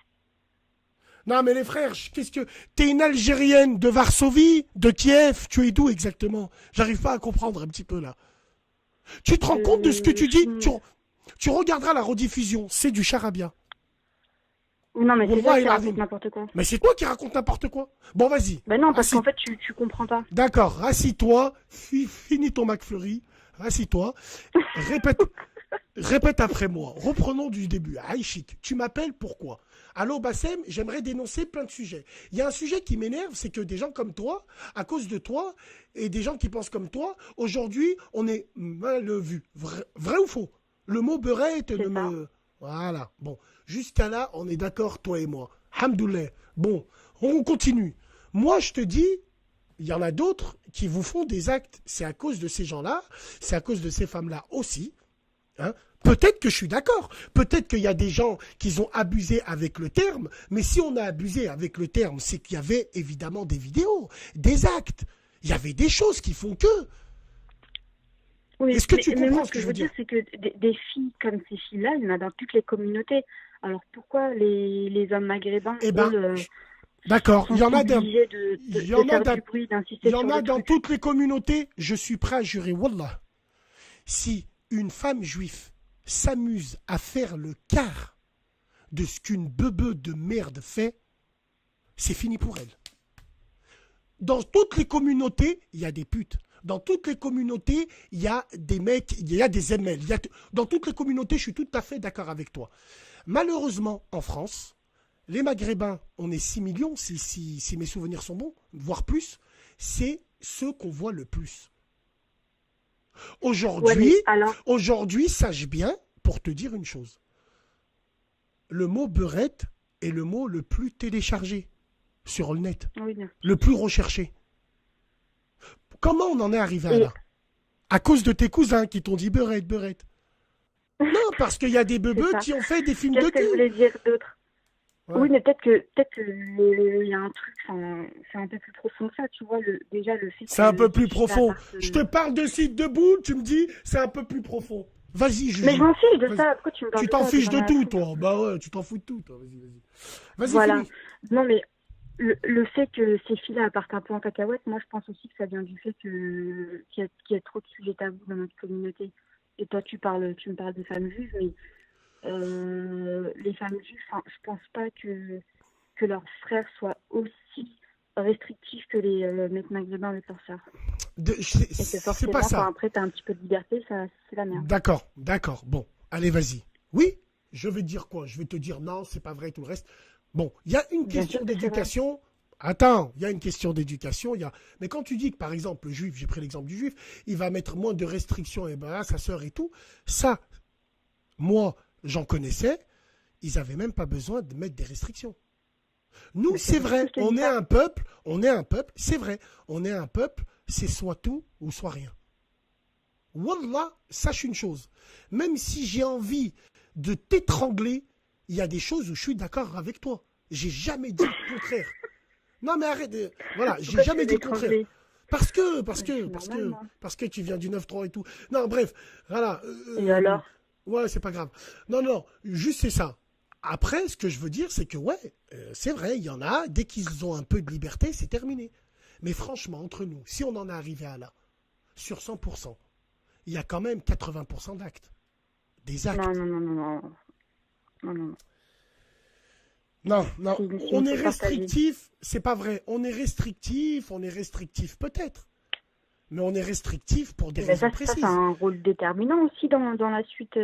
Non, mais les frères, qu'est-ce que... T'es une Algérienne de Varsovie, de Kiev, tu es d'où exactement? J'arrive pas à comprendre un petit peu, là. Tu te rends compte de ce que tu dis? Tu regarderas la rediffusion, c'est du charabia. Non, mais c'est ça, Wallahi tu racontes l'azim. n'importe quoi. Mais c'est toi qui racontes n'importe quoi. Bon, vas-y. Ben non, parce Assis- qu'en fait, tu comprends pas. D'accord, rassis-toi, finis ton McFlurry, rassis-toi, répète, répète après moi. Reprenons du début. Aïchik, tu m'appelles pourquoi? Allô Bassem, j'aimerais dénoncer plein de sujets. Il y a un sujet qui m'énerve, c'est que des gens comme toi, à cause de toi, et des gens qui pensent comme toi, aujourd'hui, on est mal vu. Vrai ou faux? Le mot beurette ne C'est ça. me... Voilà, bon. Jusqu'à là, on est d'accord, toi et moi. Hamdoullah. Bon, on continue. Moi, je te dis, il y en a d'autres qui vous font des actes. C'est à cause de ces gens-là, c'est à cause de ces femmes-là aussi. Hein. Peut-être que je suis d'accord. Peut-être qu'il y a des gens qui ont abusé avec le terme. Mais si on a abusé avec le terme, c'est qu'il y avait évidemment des vidéos, des actes. Il y avait des choses qui font que. Oui, Est-ce que tu mais comprends moi, ce que je veux dire? c'est que des filles comme ces filles-là, il y en a dans toutes les communautés. Alors pourquoi les hommes maghrébins, Eh ben, eux, d'accord. sont Il y en a dans, obligés il y de en a faire dans, du bruit, il d'insister y en sur a des dans trucs? toutes les communautés. Je suis prêt à jurer, wallah. Si une femme juive s'amuse à faire le quart de ce qu'une beubeuse de merde fait, c'est fini pour elle. Dans toutes les communautés, il y a des putes. Dans toutes les communautés, il y a des mecs, il y a des ML. Dans toutes les communautés, je suis tout à fait d'accord avec toi. Malheureusement, en France, les Maghrébins, on est 6 millions, si mes souvenirs sont bons, voire plus. C'est ceux qu'on voit le plus. Aujourd'hui, sache bien, pour te dire une chose. Le mot beurette est le mot le plus téléchargé sur le net. Oui, le plus recherché. Comment on en est arrivé à là? À cause de tes cousins qui t'ont dit beurette, beurette. Non, parce qu'il y a des bebeux qui ont fait des films de cul. Qu'est-ce que je voulais dire d'autre? Ouais. Oui, mais peut-être que il y a un truc, c'est un peu plus profond que ça, tu vois. Déjà, le fait c'est un peu plus profond. Je te parle de site de boule, tu me dis, c'est un peu plus profond. Vas-y, Mais je m'en fiche de ça. Pourquoi tu me parles Tu t'en fiches de tout, toi. Bah ouais, tu t'en fous de tout, toi. Vas-y, vas-y. Vas-y, voilà. Finis. Non, mais le fait que ces filles-là partent un peu en cacahuète, moi, je pense aussi que ça vient du fait qu'il y a trop de sujets tabous dans notre communauté. Et toi, tu me parles des femmes juives, mais les femmes juives, je pense pas que leurs frères soient aussi restrictifs que les mecs maghrébins avec leurs sœurs. C'est pas ça. Après, t'as un petit peu de liberté, ça, c'est la merde. D'accord. Bon, allez, vas-y. Oui, je vais te dire quoi? Je vais te dire non, c'est pas vrai, tout le reste. Bon, il y a une question d'éducation. Attends, il y a une question d'éducation. Mais quand tu dis que, par exemple, le juif, j'ai pris l'exemple du juif, il va mettre moins de restrictions à sa sœur et tout, ça, moi, j'en connaissais, ils n'avaient même pas besoin de mettre des restrictions. Nous, c'est vrai, on est un peuple, c'est vrai, on est un peuple, c'est soit tout ou soit rien. Wallah, sache une chose, même si j'ai envie de t'étrangler, il y a des choses où je suis d'accord avec toi. J'ai jamais dit le contraire. Non mais arrête, voilà, j'ai jamais dit le contraire. Parce que tu viens du 9-3 et tout. Non, bref, voilà. Et alors? Ouais, c'est pas grave. Non, juste c'est ça. Après, ce que je veux dire, c'est que ouais, c'est vrai, il y en a, dès qu'ils ont un peu de liberté, c'est terminé. Mais franchement, entre nous, si on en est arrivé à là, sur 100%, il y a quand même 80% d'actes. Des actes. Non. On est restrictif, c'est pas vrai. On est restrictif peut-être. Mais on est restrictif pour des raisons précises. Ça, c'est un rôle déterminant aussi dans la suite.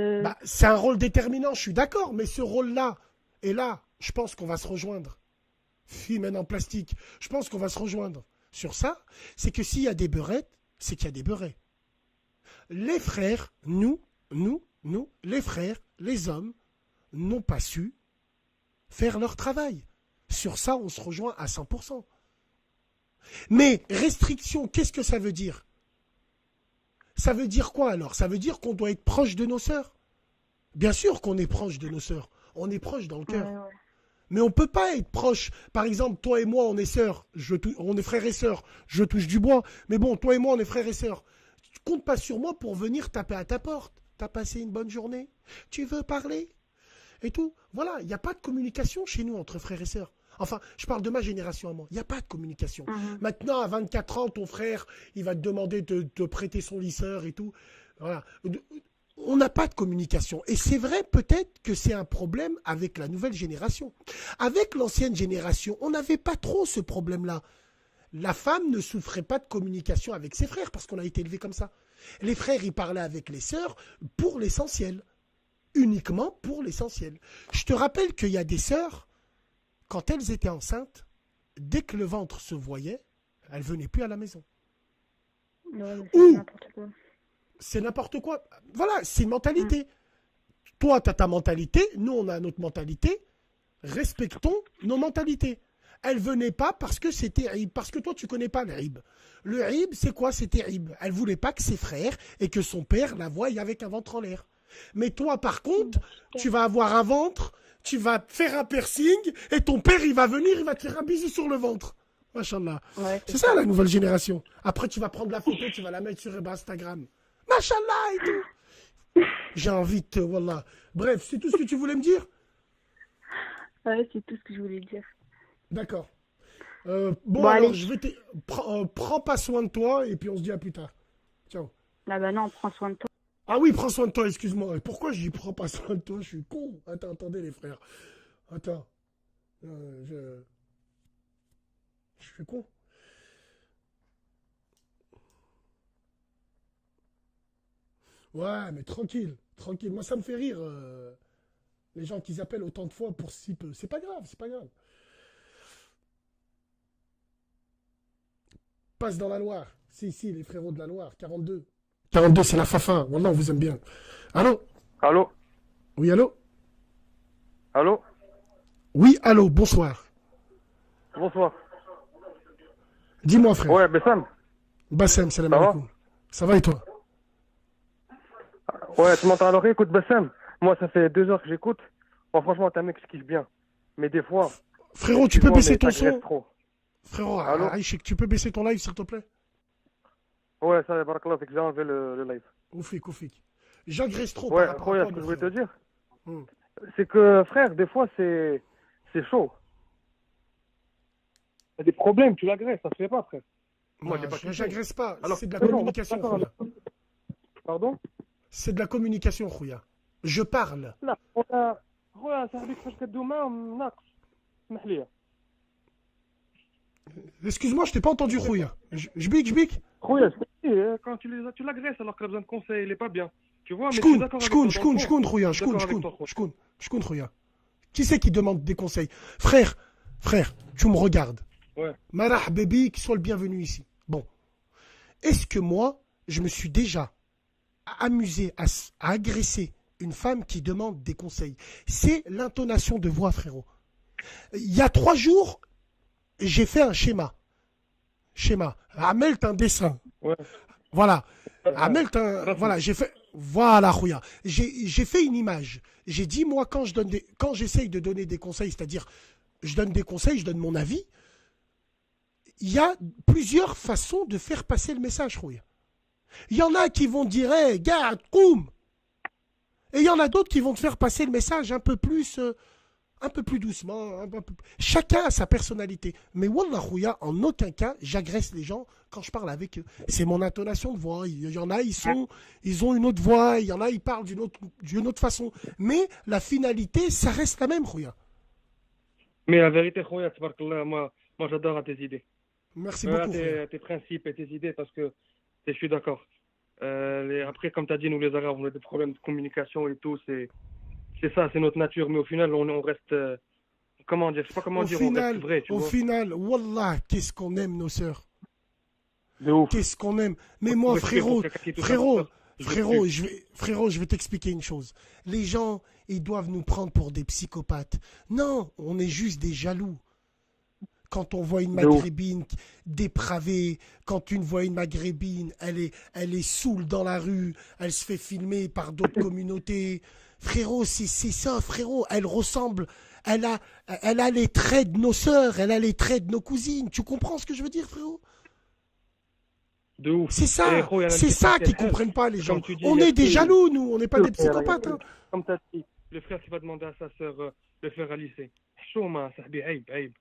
C'est un rôle déterminant, je suis d'accord, mais ce rôle-là, et là, je pense qu'on va se rejoindre. Fille en plastique, je pense qu'on va se rejoindre sur ça. C'est que s'il y a des beurettes, c'est qu'il y a des beurets. Les frères, nous, les frères, les hommes, n'ont pas su faire leur travail. Sur ça, on se rejoint à 100%. Mais restriction, qu'est-ce que ça veut dire? Ça veut dire quoi alors? Ça veut dire qu'on doit être proche de nos sœurs. Bien sûr qu'on est proche de nos sœurs. On est proche dans le cœur. Ouais. Mais on ne peut pas être proche. Par exemple, toi et moi, on est sœurs. On est frères et sœurs. Je touche du bois. Mais bon, toi et moi, on est frères et sœurs. Tu comptes pas sur moi pour venir taper à ta porte. T'as passé une bonne journée? Tu veux parler? Et tout. Voilà, il n'y a pas de communication chez nous entre frères et sœurs. Enfin, je parle de ma génération à moi. Il n'y a pas de communication. Maintenant, à 24 ans, ton frère, il va te demander de te prêter son lisseur et tout. Voilà. On n'a pas de communication. Et c'est vrai, peut-être que c'est un problème avec la nouvelle génération. Avec l'ancienne génération, on n'avait pas trop ce problème-là. La femme ne souffrait pas de communication avec ses frères parce qu'on a été élevé comme ça. Les frères, ils parlaient avec les sœurs pour l'essentiel. Uniquement pour l'essentiel. Je te rappelle qu'il y a des sœurs, quand elles étaient enceintes, dès que le ventre se voyait, elles ne venaient plus à la maison. Ouais, c'est n'importe quoi. C'est n'importe quoi. Voilà, c'est une mentalité. Toi, tu as ta mentalité, nous, on a notre mentalité. Respectons nos mentalités. Elle venait pas parce que c'était Rib. Parce que toi, tu connais pas le Rib. Le Rib, c'est quoi? C'était Rib. Elle voulait pas que ses frères et que son père la voie avec un ventre en l'air. Mais toi, par contre, tu vas avoir un ventre, tu vas faire un piercing et ton père, il va venir, il va te faire un bisou sur le ventre. Machallah. Ouais, c'est ça, la nouvelle génération. Après, tu vas prendre la photo, tu vas la mettre sur Instagram. Machallah et tout. J'ai envie de te... Wallah. Bref, c'est tout ce que tu voulais me dire? Ouais, c'est tout ce que je voulais dire. D'accord. Bon, alors, je vais te... Prends pas soin de toi et puis on se dit à plus tard. Ciao. Ah bah non, prends soin de toi. Ah oui, prends soin de toi, excuse-moi. Pourquoi je dis prends pas soin de toi? Je suis con. Attendez les frères. Attends. Je suis con. Ouais, mais tranquille, tranquille. Moi, ça me fait rire, les gens qui appellent autant de fois pour si peu. C'est pas grave, c'est pas grave. Passe dans la Loire. Si, les frérots de la Loire, 42. 42, c'est la Fafa. Wallah, on vous aime bien. Allô? Allô? Oui, allô? Allô? Oui, allô, bonsoir. Bonsoir. Dis-moi, frère. Ouais, Bessam, Bassem, salam ça va? alaikum. Ça va et toi? Ouais, tu m'entends à l'oreille? Écoute, Bessam, moi, ça fait 2 heures que j'écoute. Bon, franchement, t'es un mec qui kiffe bien. Mais des fois, Frérot, tu peux excuse-moi, baisser mais ton t'agresses son? trop. Frérot, Allô? Aïchek, tu peux baisser ton live, s'il te plaît? Ouais, ça, barakallah, c'est que j'ai enlevé le live. Oufik, oufik. J'agresse trop par Ouais, rapport à Khoya, toi, ce que mon je voulais te frérot. dire, Hmm. c'est que, frère, des fois, c'est chaud. T'as des problèmes, tu l'agresses, ça se fait pas, frère. Moi, Non, j'ai pas kiffé. j'agresse pas. Alors, C'est de la non, communication, d'accord, Khouya. pardon? C'est de la communication, Khouya. Je parle. لا خويا صاحبي كيفاش كدوي معاهم ناقص اسمح لي Excuse-moi, je t'ai pas entendu, Khouya. J'bique. خويا je te dis, quand tu l'agresses alors qu'il a besoin de conseils il est pas bien tu vois mais je suis d'accord avec toi dans le fond. Shkoun, Khouya. Je suis d'accord avec toi, Khouya. Shkoun, Khouya. Qui c'est qui demande des conseils? Frère, tu me regardes. Ouais. Marah Baby, qui soit le bienvenu ici. Bon. Est-ce que moi, je me suis déjà amusé à agresser une femme qui demande des conseils? C'est l'intonation de voix, frérot. Il y a 3 jours, j'ai fait un schéma. Amel, un dessin. Ouais. Voilà. Amel, Rafi. voilà, j'ai fait. Voilà, Khouya. J'ai fait une image. J'ai dit, moi, quand j'essaye de donner des conseils, c'est-à-dire, je donne des conseils, je donne mon avis, il y a plusieurs façons de faire passer le message, Khouya. Il y en a qui vont dire, hey, garde, koum. Et il y en a d'autres qui vont te faire passer le message un peu plus doucement. Chacun a sa personnalité. Mais Wallah, Khouya, en aucun cas, j'agresse les gens quand je parle avec eux. C'est mon intonation de voix. Il y en a, ils ont une autre voix. Il y en a, ils parlent d'une autre façon. Mais la finalité, ça reste la même, Khouya. mais la vérité خويا تبارك الله moi j'adore tes idées Merci beaucoup, Khouya. tes principes et tes idées parce que je suis d'accord après comme tu as dit nous les arabes on a des problèmes de communication et tout c'est ça c'est notre nature mais au final on reste comment dire je sais pas comment dire on reste vrai tu Au vois final, Wallah, qu'est-ce qu'on aime nos sœurs. de ouf Qu'est-ce qu'on aime. Mais moi, frérot, je vais t'expliquer une chose. Les gens, ils doivent nous prendre pour des psychopathes. Non, on est juste des jaloux. Quand on voit une maghrébine dépravée, quand une voit une maghrébine, elle est saoule dans la rue, elle se fait filmer par d'autres communautés. Frérot, c'est ça, frérot. Elle ressemble, elle a les traits de nos sœurs, elle a les traits de nos cousines. Tu comprends ce que je veux dire, frérot? de ouf C'est ça, Et, Khoya, c'est ça la qu'ils comprennent pas, les gens. comme tu dis, On il y a est des que- jaloux, nous, on n'est pas des Khoya, psychopathes. Hein. comme tu as dit le frère qui va demander à sa sœur de faire un lycée chaud ma صاحبي عيب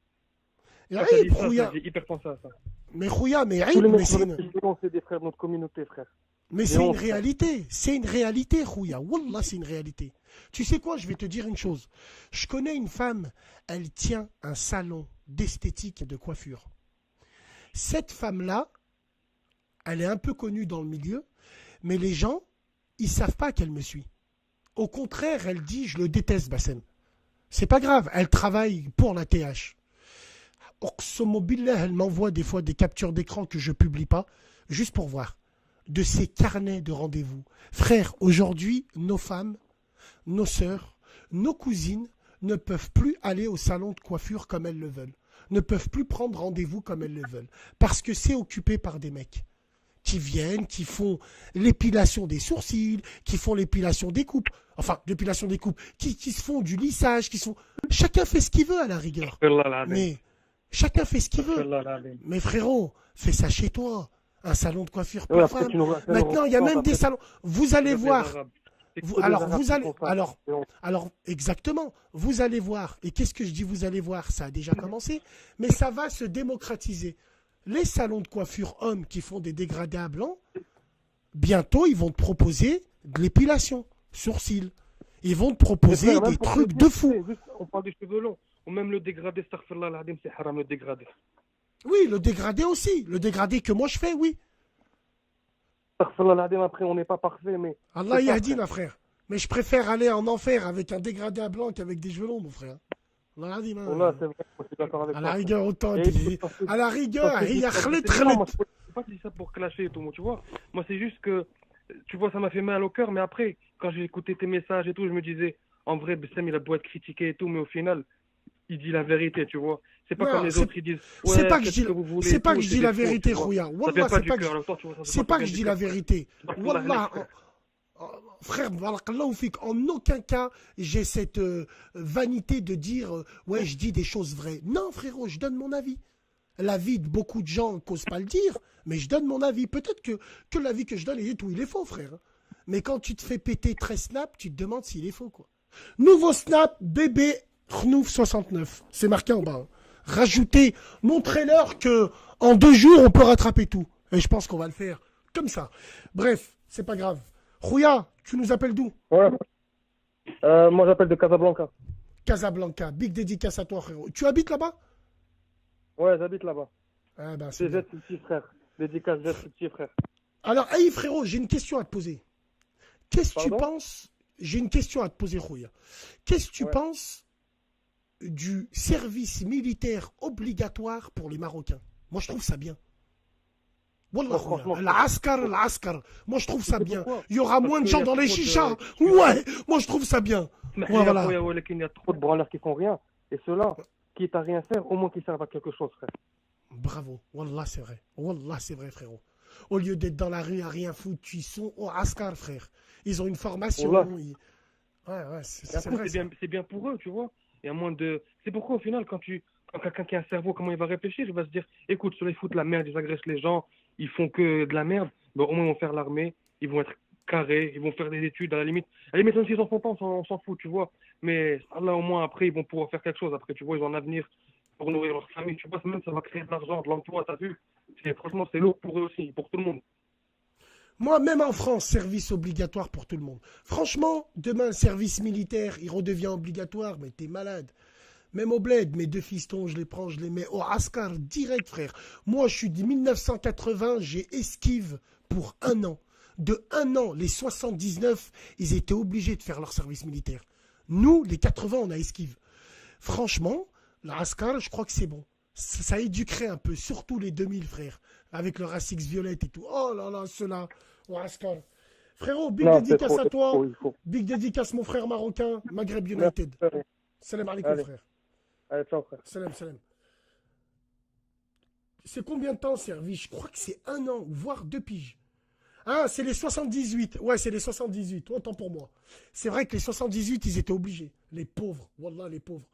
Et Quand t'as Aïb, dit ça, Khouya. j'ai hyper pensé à ça. Mais Khouya, mais Tous les Aïb, mecs c'est des frères de notre communauté, frère. mais Et c'est on- une réalité. C'est une réalité, Khouya. Wallah, c'est une réalité. Tu sais quoi, je vais te dire une chose. Je connais une femme, elle tient un salon d'esthétique et de coiffure. Cette femme-là, elle est un peu connue dans le milieu, mais les gens, ils savent pas qu'elle me suit. Au contraire, elle dit, je le déteste, Bassem. C'est pas grave, elle travaille pour la TH. Oqsamo billah, elle m'envoie des fois des captures d'écran que je publie pas, juste pour voir. De ces carnets de rendez-vous. Frère, aujourd'hui, nos femmes, nos sœurs, nos cousines ne peuvent plus aller au salon de coiffure comme elles le veulent. Ne peuvent plus prendre rendez-vous comme elles le veulent. Parce que c'est occupé par des mecs qui viennent, qui font l'épilation des sourcils, qui font l'épilation des coupes. Enfin, l'épilation des coupes, qui se font du lissage, qui sont... Chacun fait ce qu'il veut à la rigueur. Mais chacun fait ce qu'il veut. Mais frérot, fais ça chez toi. Un salon de coiffure pour femmes. Maintenant, il y a même des salons. Vous allez voir. Alors, exactement. Vous allez voir. Et qu'est-ce que je dis vous allez voir? Ça a déjà commencé. Mais ça va se démocratiser. Les salons de coiffure hommes qui font des dégradés à blanc, bientôt, ils vont te proposer de l'épilation, sourcils. Ils vont te proposer des trucs de fou. On parle des cheveux longs. Ou même le dégradé, astaghfirullah al-azim, c'est haram le dégradé. Oui, le dégradé aussi. Le dégradé que moi je fais, oui. Après, on n'est pas parfait, mais Allah c'est ça, frère. yahdina, frère. Mais je préfère aller en enfer avec un dégradé à blanc qu'avec des cheveux longs, mon frère. Allah yahdina. Wallah, c'est vrai, moi, je suis d'accord avec À la toi. rigueur, autant. Et écoute, À la rigueur, parce que il y a c'est khlit, différent, khlit. moi, je pas dit ça pour clasher et tout, moi, tu vois. Moi, c'est juste que, tu vois, ça m'a fait mal au cœur, mais après, quand j'ai écouté tes messages et tout, je me disais, en vrai, Bessem, il a beau être critiqué et tout, mais au final, il dit la vérité, tu vois. C'est pas Non, comme les autres, ils disent, c'est ouais, pas que faites je dis, ce que vous voulez c'est et pas tout, que je c'est dis des la faux, vérité, tu vois. Rouya. Ça Wallah, vient pas c'est du pas que cœur, alors toi, tu vois, ça c'est vient pas que du je dis cœur. la vérité. Wallah, Frère. frère, barakallahu fik, en aucun cas j'ai cette vanité de dire ouais, je dis des choses vraies. Non, frérot, je donne mon avis. L'avis de beaucoup de gens n'osent pas le dire, mais je donne mon avis. Peut-être que l'avis que je donne, il est tout, il est faux, frère. Mais quand tu te fais péter 13 snaps, tu te demandes s'il est faux, quoi. Nouveau snap, bébé Khnouf 69. C'est marqué en bas. Hein. Rajoutez, montrez-leur que en 2 jours, on peut rattraper tout. Et je pense qu'on va le faire comme ça. Bref, c'est pas grave. Rouya, tu nous appelles d'où? Ouais. Moi, j'appelle de Casablanca. Casablanca. Big dédicace à toi, frérot. Tu habites là-bas? Ouais, j'habite là-bas. Ah ben, c'est C'est bien. Jet, le petit frère. Dédicace Jet, le petit frère. Alors, hey, frérot, j'ai une question à te poser. Qu'est-ce que tu Pardon? penses? J'ai une question à te poser, Rouya. Qu'est-ce que tu Ouais. penses du service militaire obligatoire pour les Marocains? Moi, je trouve ça bien. Wallah, Moi, Rouya. franchement, L'askar. Moi, je trouve ça tu sais bien. pourquoi? Il y aura Parce moins de qu'il y gens a dans les trop de- chichas. Ouais, moi, je trouve ça bien. Mais Ouais, voilà. il y a trop de branleurs qui font rien. Et ceux-là, quitte à rien faire, au moins qu'ils servent à quelque chose, frère. Bravo. Wallah, c'est vrai. Wallah, c'est vrai, frérot. Au lieu d'être dans la rue à rien foutre, ils sont au askar, frère. Ils ont une formation. Wallah. Ouais, Et c'est après, vrai. c'est bien pour eux, tu vois. Il y a moins de. C'est pourquoi, au final, quand quelqu'un qui a un cerveau, comment il va réfléchir, il va se dire, écoute, ceux-là, ils foutent la merde, ils agressent les gens, ils font que de la merde. Bon, au moins, ils vont faire l'armée, ils vont être carrés, ils vont faire des études, à la limite. À la limite, même s'ils en font pas, on s'en fout, tu vois. Mais là, au moins, après, ils vont pouvoir faire quelque chose. Après, tu vois, ils ont un avenir pour nourrir leur famille, tu vois. Même, ça va créer de l'argent, de l'emploi, t'as vu. Franchement, c'est lourd pour eux aussi, pour tout le monde. Moi, même en France, service obligatoire pour tout le monde. Franchement, demain, service militaire, il redevient obligatoire, mais t'es malade. Même au bled, mes 2 fistons, je les prends, je les mets au askar direct, frère. Moi, je suis de 1980, j'ai esquive pour 1 an. De 1 an, les 79, ils étaient obligés de faire leur service militaire. Nous, les 80, on a esquive. Franchement, l'askar, je crois que c'est bon. Ça éduquerait un peu, surtout les 2000, frère. Avec le Racix violette et tout. Oh là là, ceux-là, au askar. Frérot, big Non, c'est dédicace trop, à c'est toi. trop, il faut. Big dédicace, mon frère marocain, Maghreb Merci, United. frère. Salam alaikum, Allez. frère. Allez, ciao, frère. Salam. C'est combien de temps service? Je crois que c'est 1 an, voire 2 piges. Ah, c'est les 78. Ouais, c'est les 78. Autant pour moi. C'est vrai que les 78, ils étaient obligés. Les pauvres. Wallah, les pauvres.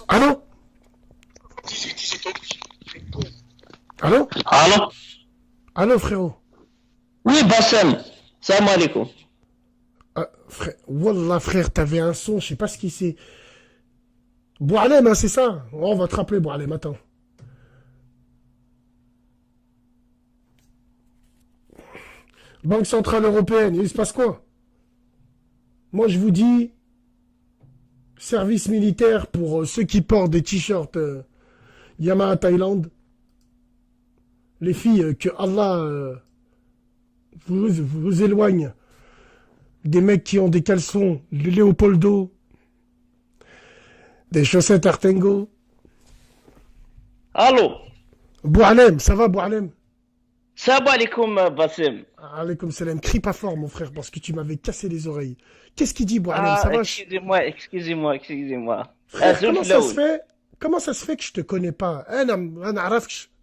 Allô? Allô? Allô? Allô, frérot? Oui, Bassem. Salam alaikum. Frère, Wallah, frère, t'avais un son, je sais pas ce qui c'est. Boualem, hein, c'est ça? On va te rappeler, Boualem, attends. Banque Centrale Européenne, il se passe quoi? Moi, je vous dis, service militaire pour ceux qui portent des t-shirts Yamaha Thaïlande. Les filles, que Allah vous éloigne des mecs qui ont des caleçons Léopoldo, des chaussettes Artengo. Allô? Boualem, ça va, Boualem? Salam alaikum, Bassem. Alaykoum salam. Crie pas fort, mon frère, parce que tu m'avais cassé les oreilles. Qu'est-ce qu'il dit, Boualem? Ça va? Excusez-moi. Frère, Azul comment ça se fait que je te connais pas?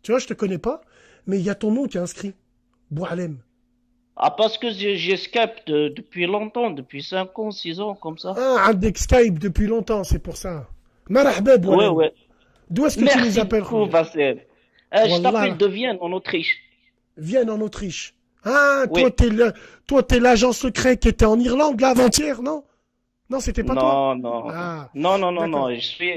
Tu vois, je te connais pas, mais il y a ton nom qui est inscrit. Boualem. Ah, parce que j'ai Skype depuis longtemps, depuis 5 ans, 6 ans, comme ça. Ah, avec Skype depuis longtemps, c'est pour ça. Marahba, Boualem. Ouais. D'où est-ce que tu Merci nous appelles? beaucoup, Bassem. Je Wallah. t'appelle de Vienne, en Autriche. Vienne en Autriche. Ah, Oui. toi, t'es l'agent secret qui était en Irlande, là, avant-hier, non? Non, c'était pas toi? Non. Ah, Non. d'accord. Je suis,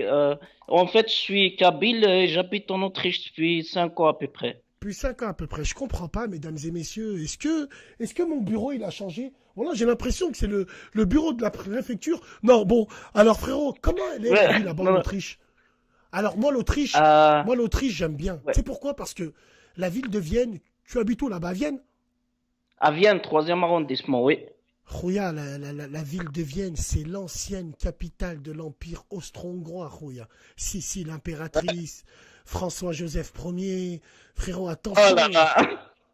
en fait, je suis kabyle et j'habite en Autriche depuis 5 ans à peu près. Depuis 5 ans à peu près. Je comprends pas, mesdames et messieurs. Est-ce que mon bureau, il a changé? Voilà, j'ai l'impression que c'est le bureau de la préfecture. Non, bon. Alors, frérot, comment elle est, la Ouais, vie là-bas en non. Autriche? Alors Euh, moi l'Autriche j'aime bien. Tu ouais. sais pourquoi? Parce que la ville de Vienne, tu habites où là-bas à Vienne? À Vienne, troisième arrondissement, oui. Rouya, la ville de Vienne, c'est l'ancienne capitale de l'Empire austro-hongrois, Rouya. Si, si, l'impératrice, François-Joseph Ier, frérot, Oh là attention, là.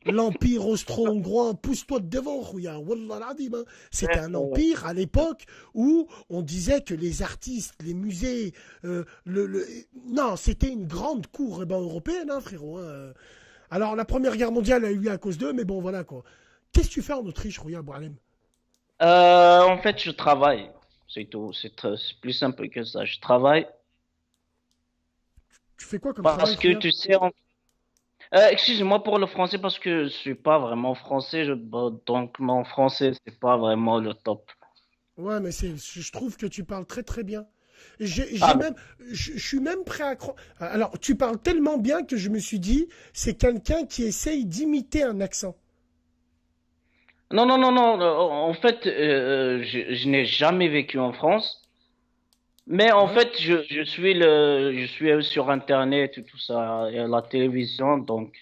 l'Empire austro-hongrois, pousse-toi de devant, Rouya. Wallah l'adim, hein. C'était un empire à l'époque où on disait que les artistes, les musées, non, c'était une grande cour eh ben, européenne, hein, frérot. Hein. Alors, la Première Guerre mondiale a eu lieu à cause d'eux, mais bon, voilà quoi. Qu'est-ce que tu fais en Autriche, Rouya Boualem? En fait, je travaille. C'est tout. C'est plus simple que ça. Je travaille Tu fais quoi comme travail, parce que Rouya? tu sais. Excuse-moi pour le français parce que je suis pas vraiment français. Donc mon français c'est pas vraiment le top. Ouais, mais je trouve que tu parles très très bien. J'ai Ah, même, je suis même prêt à croire. Alors, tu parles tellement bien que je me suis dit, c'est quelqu'un qui essaye d'imiter un accent. non, non, non, non. En fait, je n'ai jamais vécu en France. Mais en Ouais, fait, je suis sur Internet et tout ça, et à la télévision, donc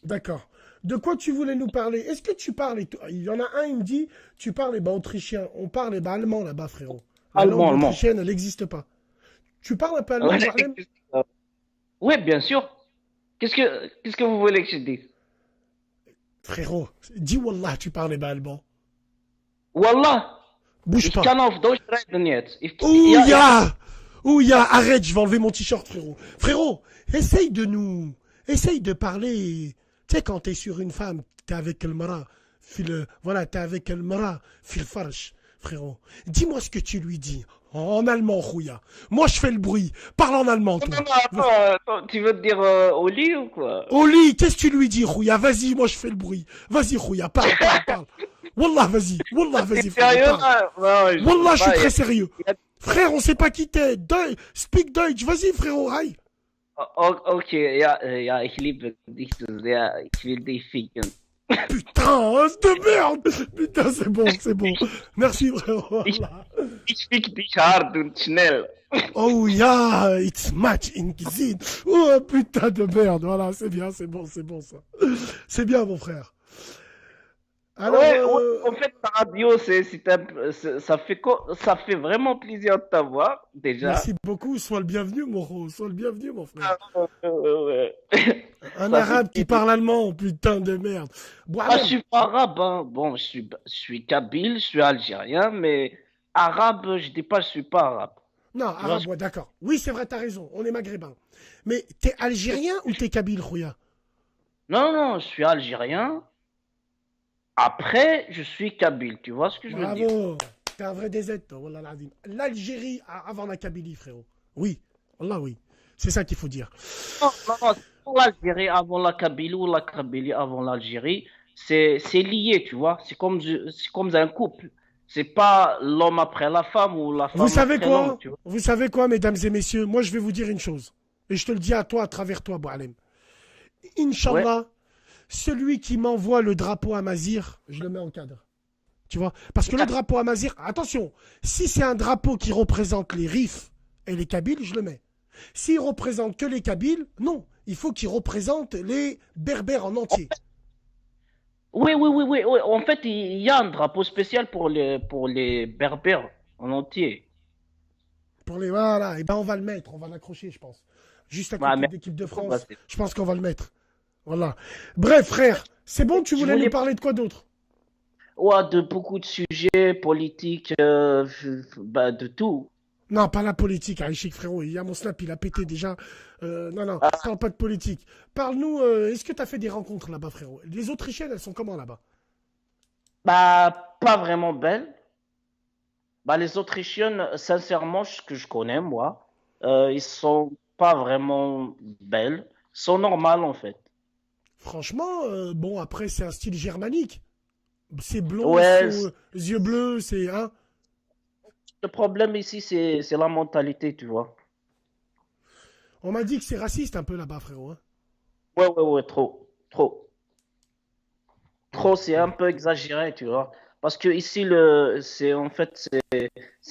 d'accord. De quoi tu voulais nous parler? Est-ce que tu parles il y en a un, il me dit, tu parles bah, autrichien. On parle bah, allemand là-bas, frérot. La langue allemand, allemand. autrichienne, elle n'existe pas. Tu parles un peu allemand, Ouais, Boirlem? ouais, bien sûr. Qu'est-ce que vous voulez que je dise? Frérot, dis Wallah, tu parles bah, allemand. Wallah, Bouge ich pas. kann auf Deutsch reden jetzt. Ja, Ouya! Ouya, arrête, je vais enlever mon t-shirt, frérot. Frérot, essaye de nous. Essaye de parler. Tu sais, quand t'es sur une femme, t'es avec le mara. Voilà, t'es avec le mara. Fil farsh, frérot. Dis-moi ce que tu lui dis. En allemand, Rouya. Moi, je fais le bruit. Parle en allemand, non, non, toi. non, attends, tu veux te dire au lit ou quoi? Au lit, qu'est-ce que tu lui dis, Rouya? Vas-y, moi, je fais le bruit. Vas-y, Rouya, parle, parle, parle. Wallah, vas-y. Wallah, T'es vas-y, frérot, sérieux parle. là? Non, je sais Wallah, je suis pas. très sérieux. Il y a- Frère, on sait pas qui t'es. Speak Deutsch. Vas-y, frérot, aïe. Okay, ja, ja, ich liebe dich so sehr. Ich will dich ficken. Putain, hein, de merde. Putain, c'est bon. Merci, frérot. Ich, Wallah. ich fick dich hart und schnell. Oh, yeah, it's match in cuisine. Oh, putain de merde. Voilà, c'est bien, c'est bon, ça. C'est bien, mon frère. Alors, Ouais, ouais, en fait, ta radio, ça fait vraiment plaisir de t'avoir, déjà. merci beaucoup. Sois le bienvenu, mon rose. Sois le bienvenu, mon frère. Ah, ouais. Un Ça fait arabe qui plaisir. parle allemand, putain de merde. Ah, je Boalem. suis pas arabe, hein. Bon, je suis kabyle, je suis algérien, mais arabe, je dis pas, je suis pas arabe. Non, Tu vois arabe, ouais, d'accord. Oui, c'est vrai, t'as raison. On est maghrébin. Mais t'es algérien ou t'es kabyle, Rouya? Non, non, je suis algérien. Après, je suis kabyle, tu vois ce que je veux dire? Bravo. T'es un vrai DZ, toi, wallah l'azim. L'Algérie avant la Kabylie, frérot. Oui. Wallah, oui. C'est ça qu'il faut dire. Non, non, non, c'est pas l'Algérie avant la Kabylie ou la Kabylie avant l'Algérie. C'est lié, tu vois. C'est comme un couple. C'est pas l'homme après la femme ou la Vous femme savez après l'homme, quoi? tu vois. Vous savez quoi, mesdames et messieurs? Moi, je vais vous dire une chose. Et je te le dis à toi, à travers toi, Boalem. Ouais. Inch'Allah, celui qui m'envoie le drapeau à Mazir, je le mets en cadre. Tu vois? Parce que le drapeau à Mazir, attention, si c'est un drapeau qui représente les Rifs et les Kabyles, je le mets. S'il représente que les Kabyles, non. Il faut qu'il représente les Berbères en entier. Oui, oui, oui, oui, oui. En fait, il y a un drapeau spécial pour les Berbères en entier. Pour les voilà, et ben on va le mettre, on va l'accrocher, je pense. Juste à Ouais, côté mais de l'équipe de bah, France, je pense qu'on va le mettre. Voilà. Bref, frère, c'est bon, tu je voulais nous voulais parler de quoi d'autre? ouais, de beaucoup de sujets politiques, bah, de tout. Non, pas la politique, Aïchik, frérot. Il y a mon snap, il a pété déjà. Non, non, Ah, parle pas de politique. Parle-nous, est-ce que tu as fait des rencontres là-bas, frérot? Les Autrichiennes, elles sont comment là-bas? bah, pas vraiment belle. Bah, les Autrichiennes, sincèrement, ce que je connais, moi, ils sont pas vraiment belles. Ils sont normales, en fait. Franchement, bon, après, c'est un style germanique. C'est blond, Ouais, yeux bleus, c'est. Hein. le problème ici, c'est la mentalité, tu vois. On m'a dit que c'est raciste un peu là-bas, frérot. Hein. Ouais, ouais, ouais, trop, trop. Trop, c'est un peu exagéré, tu vois. Parce que ici, c'est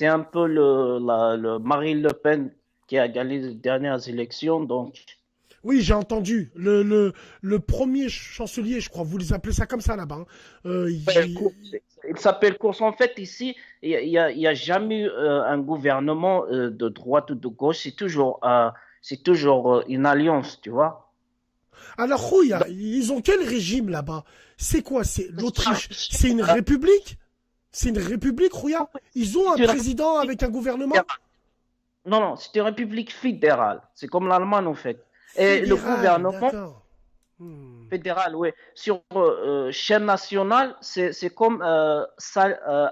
un peu le Marine Le Pen qui a gagné les dernières élections. Donc, Oui, j'ai entendu. Le premier chancelier, je crois, vous les appelez ça comme ça là-bas, hein. ouais, il s'appelle course. En fait, ici, il y a jamais eu un gouvernement de droite ou de gauche. C'est toujours une alliance, tu vois. Alors, Rouya, Donc, ils ont quel régime là-bas? C'est quoi? C'est l'Autriche? C'est une euh, république? C'est une république, Rouya? Ils ont un c'est une président république avec un gouvernement? fédérale. Non, non, c'est une république fédérale. C'est comme l'Allemagne, en fait. Et le Fédéral, gouvernement d'accord. Hmm. fédéral, oui, sur chaîne nationale, c'est comme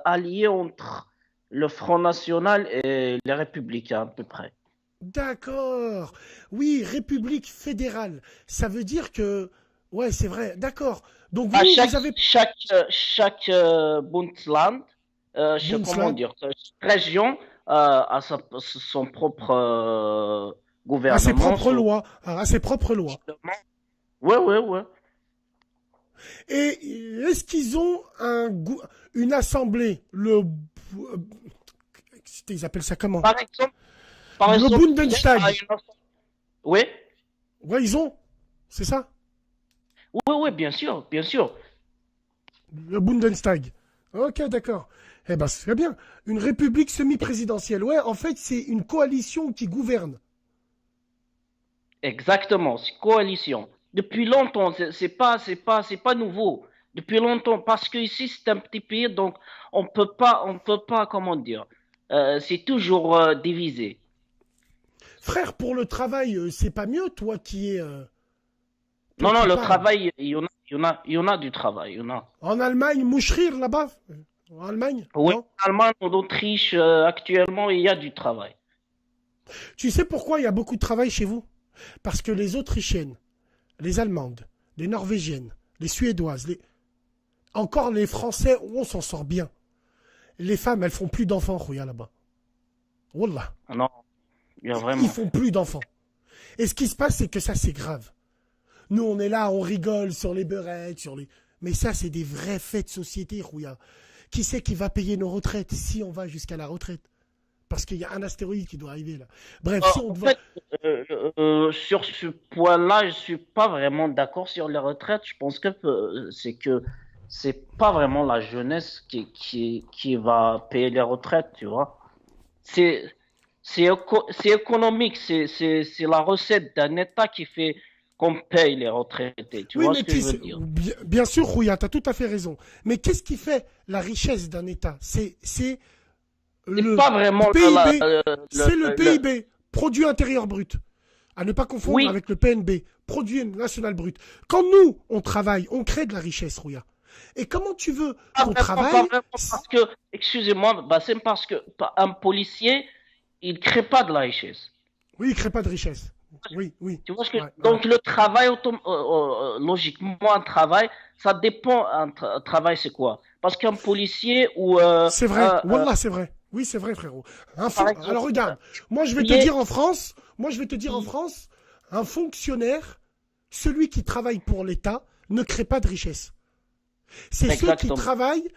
allié entre le Front National et les Républicains, à peu près. D'accord. Oui, République fédérale. Ça veut dire que... Ouais, c'est vrai. D'accord. Donc À vous avez... chaque Bundesland, comment Bundesland, dire, chaque région a son propre à ses gouvernement, propres son lois. À ses propres lois. parlement. Ouais, ouais, ouais. Et est-ce qu'ils ont une assemblée, ils appellent ça comment? Par exemple, par Le exemple, il y a Bundestag. une... Oui, Ouais, ils ont. C'est ça? oui, oui, bien sûr, bien sûr. Le Bundestag. Ok, d'accord. Eh ben, c'est très bien. Une république semi-présidentielle. Ouais, en fait, c'est une coalition qui gouverne. Exactement, c'est coalition. Depuis longtemps, c'est pas nouveau. Depuis longtemps, parce que ici c'est un petit pays, donc on peut pas, comment dire, c'est toujours divisé. Frère, pour le travail, c'est pas mieux, toi Non, non, qui le parles. travail, il y en a du travail, il y en a. En Allemagne, mouchrir là-bas? En Allemagne? Oui, Non? en Allemagne, en Autriche, actuellement, il y a du travail. Tu sais pourquoi il y a beaucoup de travail chez vous? Parce que les Autrichiennes, les Allemandes, les Norvégiennes, les Suédoises, encore les Français, on s'en sort bien. Les femmes, elles font plus d'enfants, Rouya, là-bas. Wallah. Ah non, il y a Ils vraiment. font plus d'enfants. Et ce qui se passe, c'est que ça, c'est grave. Nous, on est là, on rigole sur les beurrettes, sur les... Mais ça, c'est des vrais faits de société, Rouya. Qui c'est qui va payer nos retraites si on va jusqu'à la retraite? Parce qu'il y a un astéroïde qui doit arriver, là. Bref, si on En doit... fait, sur ce point-là, je suis pas vraiment d'accord sur les retraites. Je pense que c'est pas vraiment la jeunesse qui va payer les retraites, tu vois. C'est c'est économique, c'est la recette d'un État qui fait qu'on paye les retraités. Tu Oui, vois mais ce que je veux dire? bien sûr, Rouya, tu as tout à fait raison. Mais qu'est-ce qui fait la richesse d'un État? C'est C'est le pas vraiment PIB. le- C'est le le- PIB, produit intérieur brut. À ne pas confondre oui, avec le PNB, produit national brut. Quand nous, on travaille, on crée de la richesse, Rouya. Et comment tu veux qu'on pas travaille? vraiment parce que, excusez-moi, bah, c'est parce que un policier, il crée pas de la richesse. Oui, il crée pas de richesse. Oui, oui. Tu vois ce que Ouais, ouais. donc le travail logiquement un travail ça dépend un travail c'est quoi parce qu'un policier ou C'est vrai. Wallah, c'est vrai. Oui, c'est vrai, frérot. par Alors exemple regarde, moi je vais te policier dire en France, un fonctionnaire, celui qui travaille pour l'État, ne crée pas de richesse. C'est ceux qui exactement travaillent,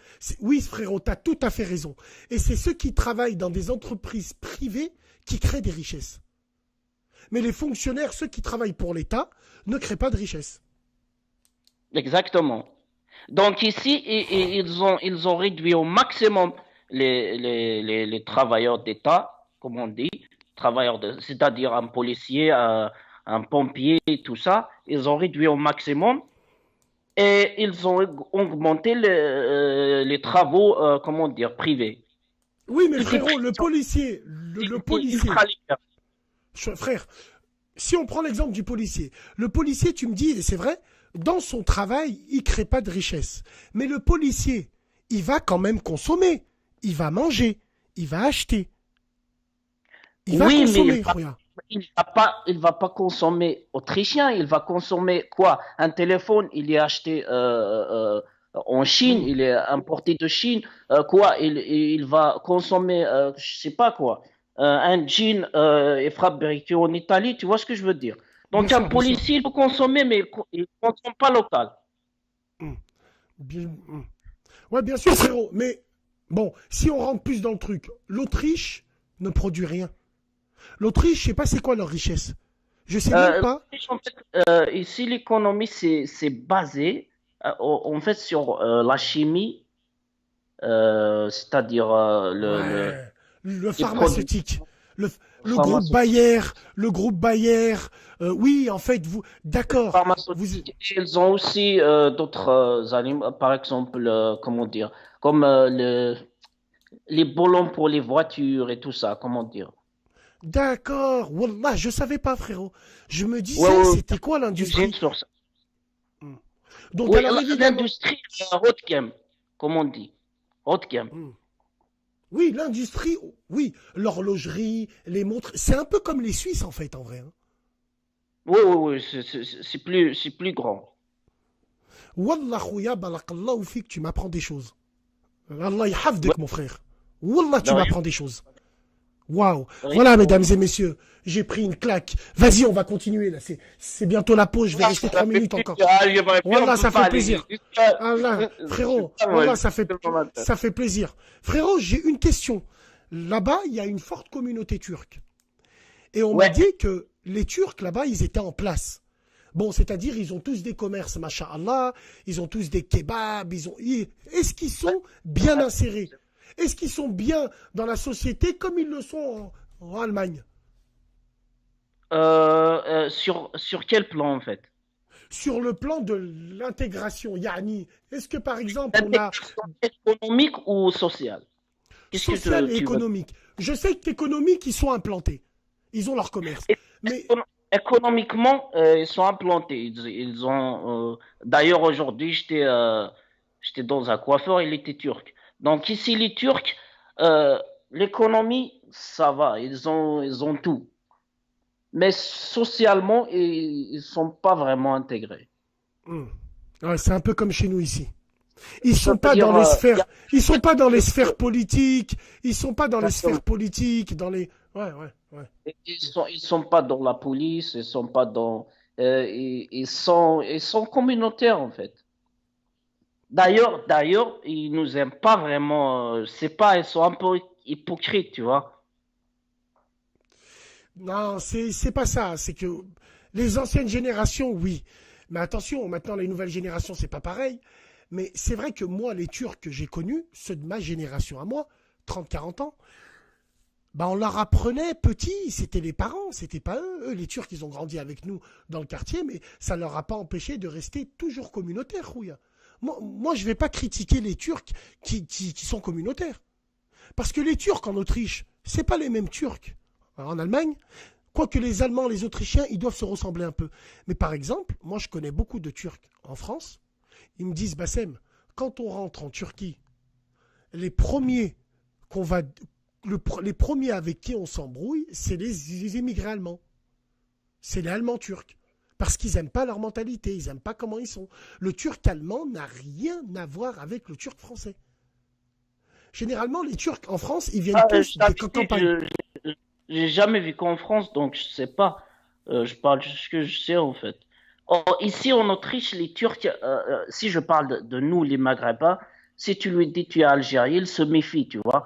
oui frérot, tu as tout à fait raison. Et c'est ceux qui travaillent dans des entreprises privées qui créent des richesses. Mais les fonctionnaires, ceux qui travaillent pour l'État, ne créent pas de richesse. exactement donc ici ils ont réduit au maximum les travailleurs d'État comme on dit c'est-à-dire un policier un pompier tout ça ils ont réduit au maximum. Et ils ont augmenté les travaux, comment dire, privés. Oui, mais Tout est frérot, privé, le c'est policier, ultra libre. frère, si on prend l'exemple du policier, le policier, tu me dis, et c'est vrai, dans son travail, il crée pas de richesse. Mais le policier, il va quand même consommer. Il va manger. Il va acheter. Il va Oui, mais consommer, Rouya. il va pas consommer autrichien, il va consommer quoi? Un téléphone, il est acheté en Chine, Hmm. il est importé de Chine, quoi? Il va consommer, je sais pas quoi, un jean est fabriqué en Italie, tu vois ce que je veux dire? Bien Donc un sûr, bien sûr. policier, il peut consommer, mais il ne consomme pas local. Hmm. Hmm. Ouais, bien sûr, frérot. Mais bon, si on rentre plus dans le truc, l'Autriche ne produit rien. L'Autriche, je sais pas c'est quoi leur richesse. Je sais même Euh, pas. en fait, ici, l'économie, c'est basé en fait sur la chimie, c'est-à-dire Ouais. Le les produits pharmaceutique. Le, le groupe pharmaceutiques. Bayer. Le groupe Bayer. Oui, en fait, vous. D'accord. Vous. Pharmaceutiques. Ils ont aussi d'autres aliments, par exemple, comment dire, comme les ballons pour les voitures et tout ça, comment dire. D'accord. Wallah, je savais pas, frérot. Je me Ouais, disais, ouais, ouais, c'était quoi usine l'industrie? sur ça. Hmm. Donc, Oui, alors évidemment. l'industrie haut de gamme, comme on dit, haut de gamme. Hmm. Oui, l'industrie, oui, l'horlogerie, les montres, c'est un peu comme les Suisses en fait, en vrai, hein. Oui, oui, oui, c'est plus grand. Wallah, khouya, barakallahu fik, tu m'apprends des choses. Allah Ouais, yahafdek, mon frère. Wallah, de tu rien, m'apprends des choses. Waouh. de rien. Voilà, mesdames et messieurs, j'ai pris une claque. Vas-y, on va continuer là. C'est bientôt la pause. Je vais Ah, rester ça trois fait minutes encore. plaisir. Ah, j'aimerais bien, on Wallah, peut ça fait parler. plaisir. Allah, C'est frérot, pas mal, Wallah, c'est pas mal. ça fait plaisir. Frérot, j'ai une question. Là-bas, il y a une forte communauté turque. Et on m'a Ouais, dit que les Turcs, là-bas, ils étaient en place. Bon, c'est-à-dire, ils ont tous des commerces, masha'Allah, ils ont tous des kebabs, Est-ce qu'ils ouais, sont bien ouais. insérés? Est-ce qu'ils sont bien dans la société comme ils le sont en Allemagne? Sur quel plan, en fait? Sur le plan de l'intégration, Yani, est-ce que par exemple, on a L'intégration économique ou sociale? Qu'est-ce que social et tu veux? économique? Je sais qu'économique, ils sont implantés. Ils ont leur commerce. É- Mais, Économiquement, ils sont implantés. Ils ont. D'ailleurs, aujourd'hui, j'étais dans un coiffeur, il était turc. Donc ici, les Turcs, l'économie, ça va. Ils ont tout. Mais socialement, ils sont pas vraiment intégrés. hmm, ouais, c'est un peu comme chez nous ici. Ils sont Ça veut pas dans dire, les il y sphères, a ils sont pas dans les sphères quelques- politiques, ils sont pas dans les exactement. sphères politiques, ouais, ouais, ouais. Ils sont pas dans la police, ils sont pas dans. Ils sont communautaires, en fait. D'ailleurs, ils nous aiment pas vraiment. C'est pas, ils sont un peu hypocrites, tu vois. Non, c'est pas ça. C'est que les anciennes générations, oui. Mais attention, maintenant les nouvelles générations, c'est pas pareil. Mais c'est vrai que moi, les Turcs que j'ai connus, ceux de ma génération à moi, 30, 40 ans, bah on leur apprenait petit, c'était les parents, c'était pas eux. Eux, les Turcs, ils ont grandi avec nous dans le quartier, mais ça leur a pas empêché de rester toujours communautaires, Rouya. Moi, je vais pas critiquer les Turcs qui sont communautaires. Parce que les Turcs en Autriche, c'est pas les mêmes Turcs. Alors, en Allemagne, quoique les Allemands, les Autrichiens, ils doivent se ressembler un peu. Mais par exemple, moi je connais beaucoup de Turcs en France. Ils me disent, Bassem, quand on rentre en Turquie, les premiers qu'on va, les premiers avec qui on s'embrouille, c'est les immigrés allemands. C'est les Allemands turcs. Parce qu'ils n'aiment pas leur mentalité, ils n'aiment pas comment ils sont. Le Turc allemand n'a rien à voir avec le Turc français. Généralement, les Turcs en France, ils viennent Ah, tous des campagnes. j'ai jamais vécu en France, donc je sais pas. Je parle de ce que je sais, en fait. Or, ici, en Autriche, les Turcs, si je parle de nous, les Maghrébins, si tu lui dis tu es Algérien, il se méfie, tu vois.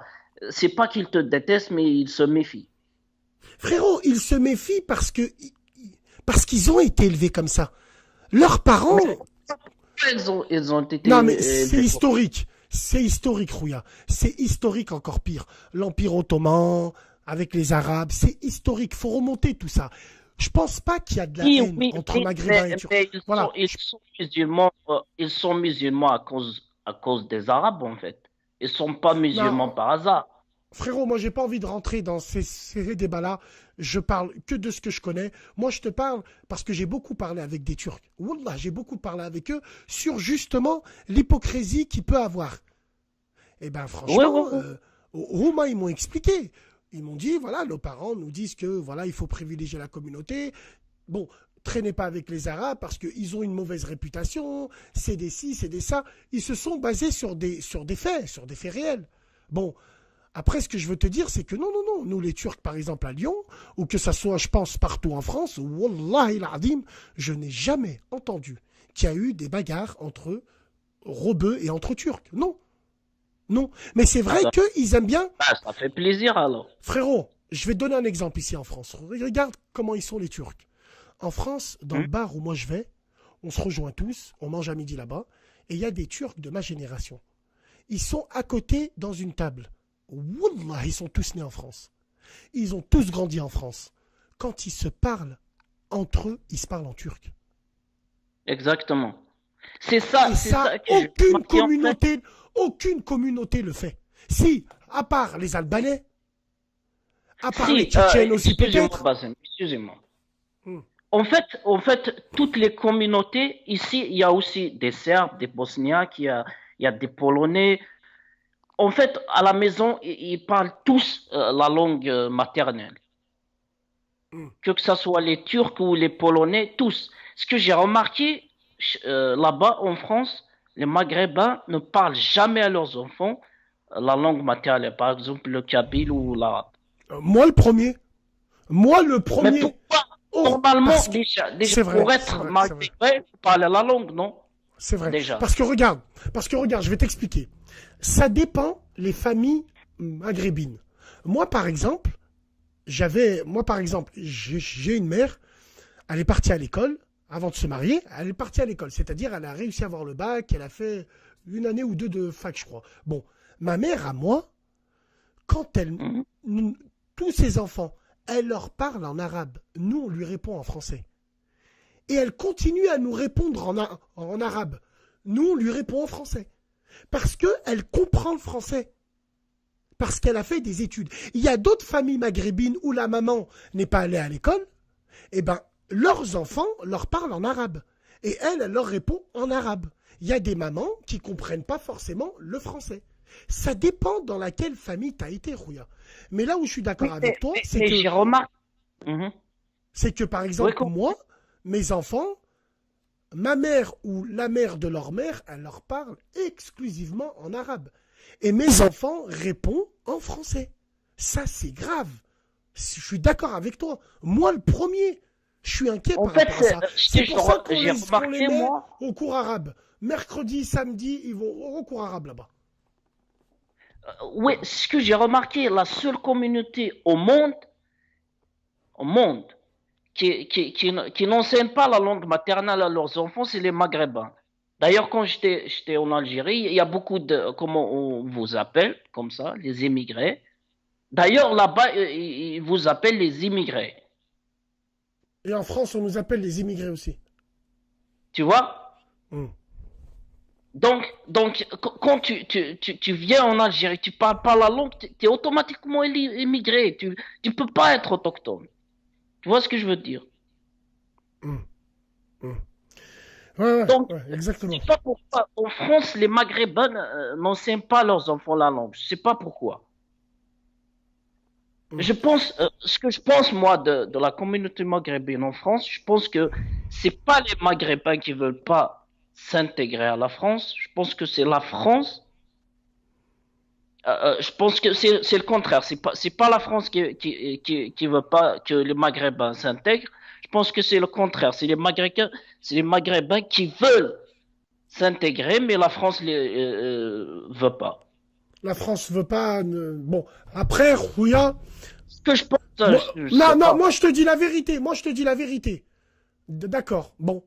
C'est pas qu'il te déteste, mais il se méfie. Frérot, ils se méfient parce qu'ils ont été élevés comme ça. Leurs parents. Mais ils ont été Non, mais c'est élevés pour. historique. C'est historique, Rouya. C'est historique encore pire. L'Empire ottoman, avec les Arabes, c'est historique. Faut remonter tout ça. Je pense pas qu'il y a de la Oui, haine oui, entre oui, Maghrébins et Turcs. mais Voilà. ils sont musulmans à cause des Arabes, en fait. Ils sont pas musulmans Non, par hasard. frérot, moi, j'ai pas envie de rentrer dans ces débats-là. Je parle que de ce que je connais. Moi, je te parle parce que j'ai beaucoup parlé avec des Turcs. Wallah, j'ai beaucoup parlé avec eux sur justement l'hypocrisie qu'il peut avoir. Eh bien, Oui, franchement, oui, oui. Rouma, ils m'ont expliqué. Ils m'ont dit, voilà, nos parents nous disent que voilà, il faut privilégier la communauté. Bon, traînez pas avec les Arabes parce qu'ils ont une mauvaise réputation, c'est des ci, c'est des ça. Ils se sont basés sur des faits réels. Bon, après, ce que je veux te dire, c'est que non, non, non, nous les Turcs, par exemple, à Lyon, ou que ça soit, je pense, partout en France, Wallah il Adim, je n'ai jamais entendu qu'il y a eu des bagarres entre Rebeux et entre Turcs. Non, non. Mais c'est Ah, vrai qu'ils aiment bien, ça fait plaisir alors. frérot, je vais te donner un exemple ici en France. Regarde comment ils sont les Turcs. En France, dans le bar où moi je vais, on se rejoint tous, on mange à midi là-bas, et il y a des Turcs de ma génération. Ils sont à côté dans une table. Wallah, ils sont tous nés en France. Ils ont tous grandi en France. Quand ils se parlent entre eux, ils se parlent en turc. Exactement. C'est Et ça ça, que j'ai remarqué, en fait. aucune communauté le fait. Si, à part les Albanais, à part les Si, Tchétchènes aussi excusez-moi, peut-être. Bassem, excusez-moi. Hmm. En fait, toutes les communautés, ici, il y a aussi des Serbes, des Bosniaques, il y a des Polonais. En fait, à la maison, ils parlent tous la langue maternelle. Que ce soit les Turcs ou les Polonais, tous. Ce que j'ai remarqué là-bas en France, les Maghrébins ne parlent jamais à leurs enfants la langue maternelle, par exemple le kabyle ou l'arabe. Moi le premier. Moi le Mais premier. pourquoi? Oh, Normalement, parce que- déjà c'est vrai, pour c'est être vrai, c'est maghrébin, il faut parler la langue, non? C'est vrai. Déjà. Parce que regarde, je vais t'expliquer. Ça dépend les familles maghrébines. Moi par exemple, j'ai une mère, elle est partie à l'école avant de se marier, elle est partie à l'école, c'est-à-dire elle a réussi à avoir le bac, elle a fait une année ou deux de fac, je crois. Bon, ma mère à moi, quand tous ses enfants, elle leur parle en arabe, nous on lui répond en français. Et elle continue à nous répondre en arabe. Nous, on lui répond en français. Parce qu'elle comprend le français. Parce qu'elle a fait des études. Il y a d'autres familles maghrébines où la maman n'est pas allée à l'école. Eh bien, leurs enfants leur parlent en arabe. Et elle leur répond en arabe. Il y a des mamans qui ne comprennent pas forcément le français. Ça dépend dans laquelle famille tu as été, Rouya. Mais là où je suis d'accord avec toi, c'est Mais que... j'ai remarqué. Mhm. C'est que, par exemple, Oui, moi, mes enfants, ma mère ou la mère de leur mère, elle leur parle exclusivement en arabe. Et mes enfants répondent en français. Ça, c'est grave. Je suis d'accord avec toi. Moi, le premier, je suis inquiet En par fait, rapport à ça. C'est pour ça qu'on j'ai les remarqué, met moi. au cours arabe. Mercredi, samedi, ils vont au cours arabe là-bas. Oui, ce que j'ai remarqué, la seule communauté au monde qui n'enseigne pas la langue maternelle à leurs enfants, c'est les Maghrébins. D'ailleurs, quand j'étais en Algérie, il y a beaucoup de, comment on vous appelle, comme ça, les immigrés. D'ailleurs, là-bas, ils vous appellent les immigrés. Et en France, on nous appelle les immigrés aussi. Tu vois? Hmm. Donc, quand tu viens en Algérie, tu parles pas la langue, tu es automatiquement immigré. Tu peux pas être autochtone. Tu vois ce que je veux dire? Ouais, Donc, exactement. je sais pas pourquoi en France, les Maghrébins n'enseignent pas à leurs enfants la langue. Je sais pas pourquoi. Je pense, ce que je pense moi de la communauté maghrébine en France, je pense que c'est pas les Maghrébins qui veulent pas s'intégrer à la France. Je pense que c'est la France. Je pense que c'est le contraire. C'est pas la France qui veut pas que les Maghrébins s'intègrent. Je pense que c'est le contraire. C'est les Maghrébins qui veulent s'intégrer, mais la France veut pas. La France veut pas. Bon, après, Rouya. Ce que je pense. Moi, je sais pas. moi je te dis la vérité. Moi je te dis la vérité. D'accord, bon.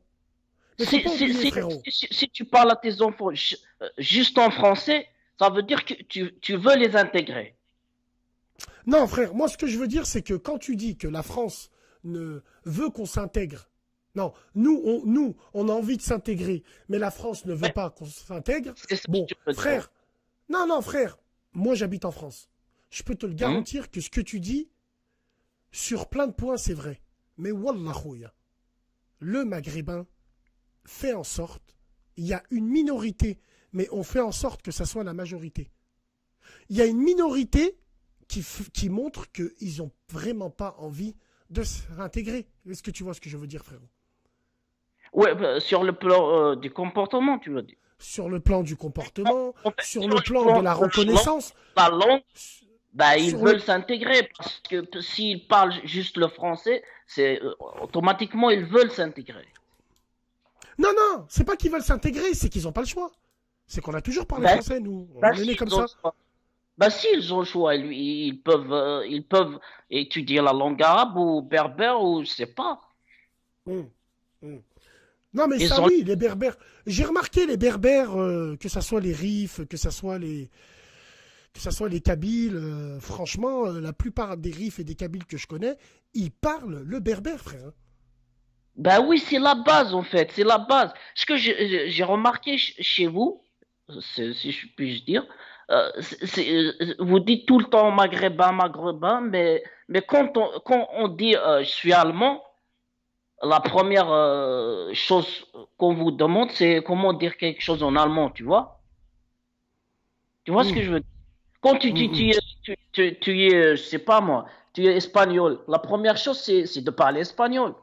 Mais faut pas oublier, frérot. Si tu parles à tes enfants juste en français, ça veut dire que tu veux les intégrer. Non, frère, moi ce que je veux dire, c'est que quand tu dis que la France ne veut qu'on s'intègre, non, nous, on a envie de s'intégrer, mais la France ne veut pas qu'on s'intègre. C'est ça Bon, que tu peux frère, dire. non, frère, moi j'habite en France. Je peux te le garantir que ce que tu dis, sur plein de points, c'est vrai. Mais wallah, Rouya, le Maghrébin fait en sorte, il y a une minorité, mais on fait en sorte que ça soit la majorité. Il y a une minorité qui montre qu'ils n'ont vraiment pas envie de s'intégrer. Est-ce que tu vois ce que je veux dire, frérot? Ouais, sur le plan du comportement, tu veux dire. Sur le plan du comportement, En fait, sur le plan de la reconnaissance. La langue, bah, ils sur veulent s'intégrer parce que s'ils parlent juste le français, c'est automatiquement ils veulent s'intégrer. Non, c'est pas qu'ils veulent s'intégrer, c'est qu'ils n'ont pas le choix. C'est qu'on a toujours parlé Bah, français, nous. On bah, est nés si, comme ils ça. osent pas. Bah si, ils ont le choix, ils peuvent étudier la langue arabe ou berbère ou je sais pas. Hum, hum. Non, mais Ils ça, ont. oui, les Berbères. J'ai remarqué les Berbères, que ce soit les Rifs, que ça soit les Kabyles. Franchement, la plupart des Rifs et des Kabyles que je connais, ils parlent le berbère, frère, hein. Bah oui, c'est la base en fait, c'est la base. Ce que j'ai remarqué chez vous, si je puis dire, vous dites tout le temps maghrébin, maghrébin, mais quand on dit je suis allemand, la première chose qu'on vous demande, c'est comment dire quelque chose en allemand, tu vois? Tu vois ce que Hum, je veux dire? Quand tu hum, dis hum, tu es, je sais pas moi, tu es espagnol, la première chose c'est de parler espagnol.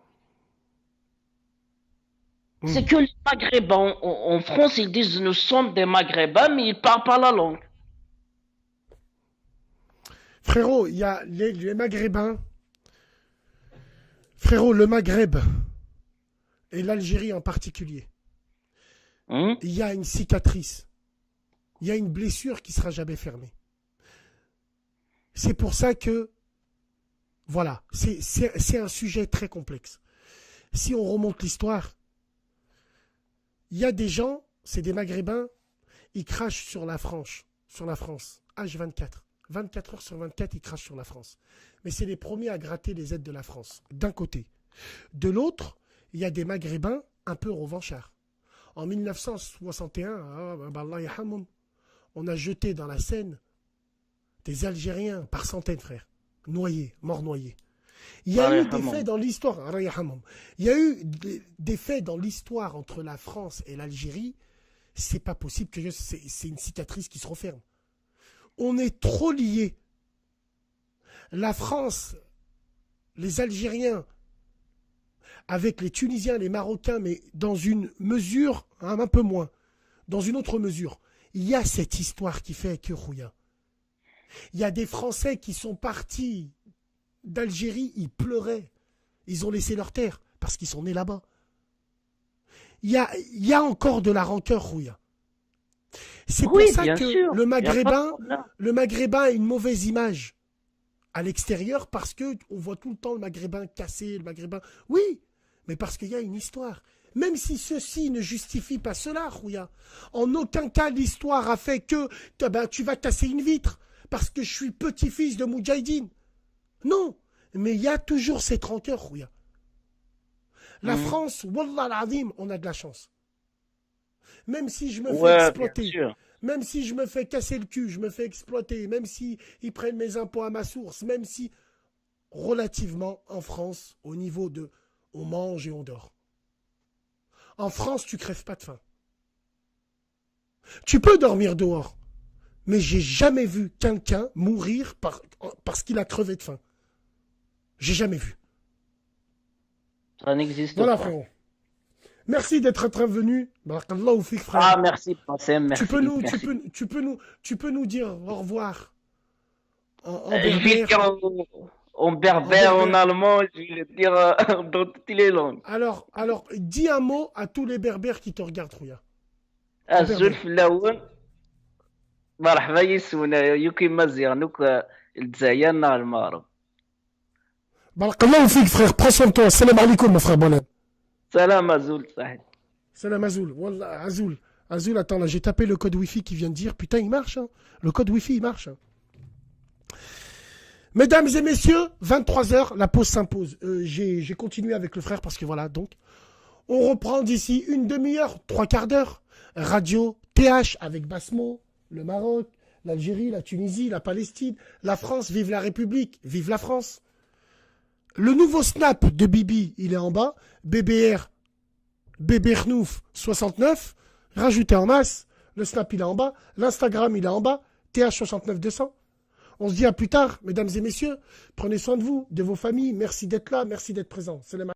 C'est hum. que les Maghrébins en France, ils disent nous sommes des Maghrébins, mais ils parlent pas la langue. Frérot, il y a les Maghrébins. Frérot, le Maghreb et l'Algérie en particulier. Hein? Il y a une cicatrice. Il y a une blessure qui sera jamais fermée. C'est pour ça que, voilà, c'est un sujet très complexe. Si on remonte l'histoire, il y a des gens, c'est des Maghrébins, ils crachent sur la France, H24. 24 heures sur 24, ils crachent sur la France. Mais c'est les premiers à gratter les aides de la France, d'un côté. De l'autre, il y a des Maghrébins un peu revanchards. En 1961, on a jeté dans la Seine des Algériens par centaines, frère. Noyés, morts noyés. Il y a eu des faits dans l'histoire. Il y a eu des faits dans l'histoire entre la France et l'Algérie. C'est pas possible que c'est une cicatrice qui se referme. On est trop liés. La France, les Algériens, avec les Tunisiens, les Marocains, mais dans une mesure, un peu moins, dans une autre mesure. Il y a cette histoire qui fait que Rouya. Il y a des Français qui sont partis d'Algérie, ils pleuraient. Ils ont laissé leur terre parce qu'ils sont nés là-bas. Il y a encore de la rancœur, Rouya. C'est pour Oui, ça bien que sûr. le Il n'y a pas de Maghrébin, problème. le Maghrébin a une mauvaise image à l'extérieur parce que on voit tout le temps le Maghrébin cassé, le Maghrébin. Oui, mais parce qu'il y a une histoire. Même si ceci ne justifie pas cela, Rouya. En aucun cas l'histoire a fait que tu vas casser une vitre parce que je suis petit-fils de Moudjahidine. Non, mais il y a toujours cette rancœur, Rouya. La Mhm. France, Wallah al-Azim, on a de la chance. Même si je me fais Ouais, bien exploiter, sûr. même si je me fais casser le cul, je me fais exploiter, même si ils prennent mes impôts à ma source, même si, relativement, en France, au niveau de on mange et on dort. En France, tu crèves pas de faim. Tu peux dormir dehors, mais j'ai jamais vu quelqu'un mourir parce qu'il a crevé de faim. J'ai jamais vu. Ça n'existe Voilà, pas. frérot. Merci d'être intervenu. Barakallahu fik, Ah, frère. merci, Bassem, Tu peux merci, nous, tu merci. peux, tu peux nous, tu peux nous dire au revoir en Je vais le berbère, dire en en berbère, en berbère. allemand, je vais le dire dans toutes les langues. Alors, dis un mot à tous les berbères qui te regardent, Rouya. En الزلف berbère. الأول مرحبا يسونا يوكي مزيغ نوك الجزائر نار المغرب. Barakallahu fik, frère. Prends soin de toi. Salam alaikum, mon frère Bonheur. سلام أزول صاحبي. Salam Azoul. Wallah, Azoul. Azoul, attends, là, j'ai tapé le code Wi-Fi qui vient de dire. Putain, il marche, hein. Le code Wi-Fi, il marche, hein. Mesdames et messieurs, 23 heures, la pause s'impose. J'ai continué avec le frère parce que voilà, donc. On reprend d'ici une demi-heure, trois quarts d'heure. Radio TH avec Basmo, le Maroc, l'Algérie, la Tunisie, la Palestine, la France, vive la République, vive la France. Le nouveau snap de Bibi, il est en bas. BBR, Bebernouf 69, rajouté en masse. Le snap, il est en bas. L'Instagram, il est en bas. TH69200. On se dit à plus tard, mesdames et messieurs. Prenez soin de vous, de vos familles. Merci d'être là, merci d'être présents. Salam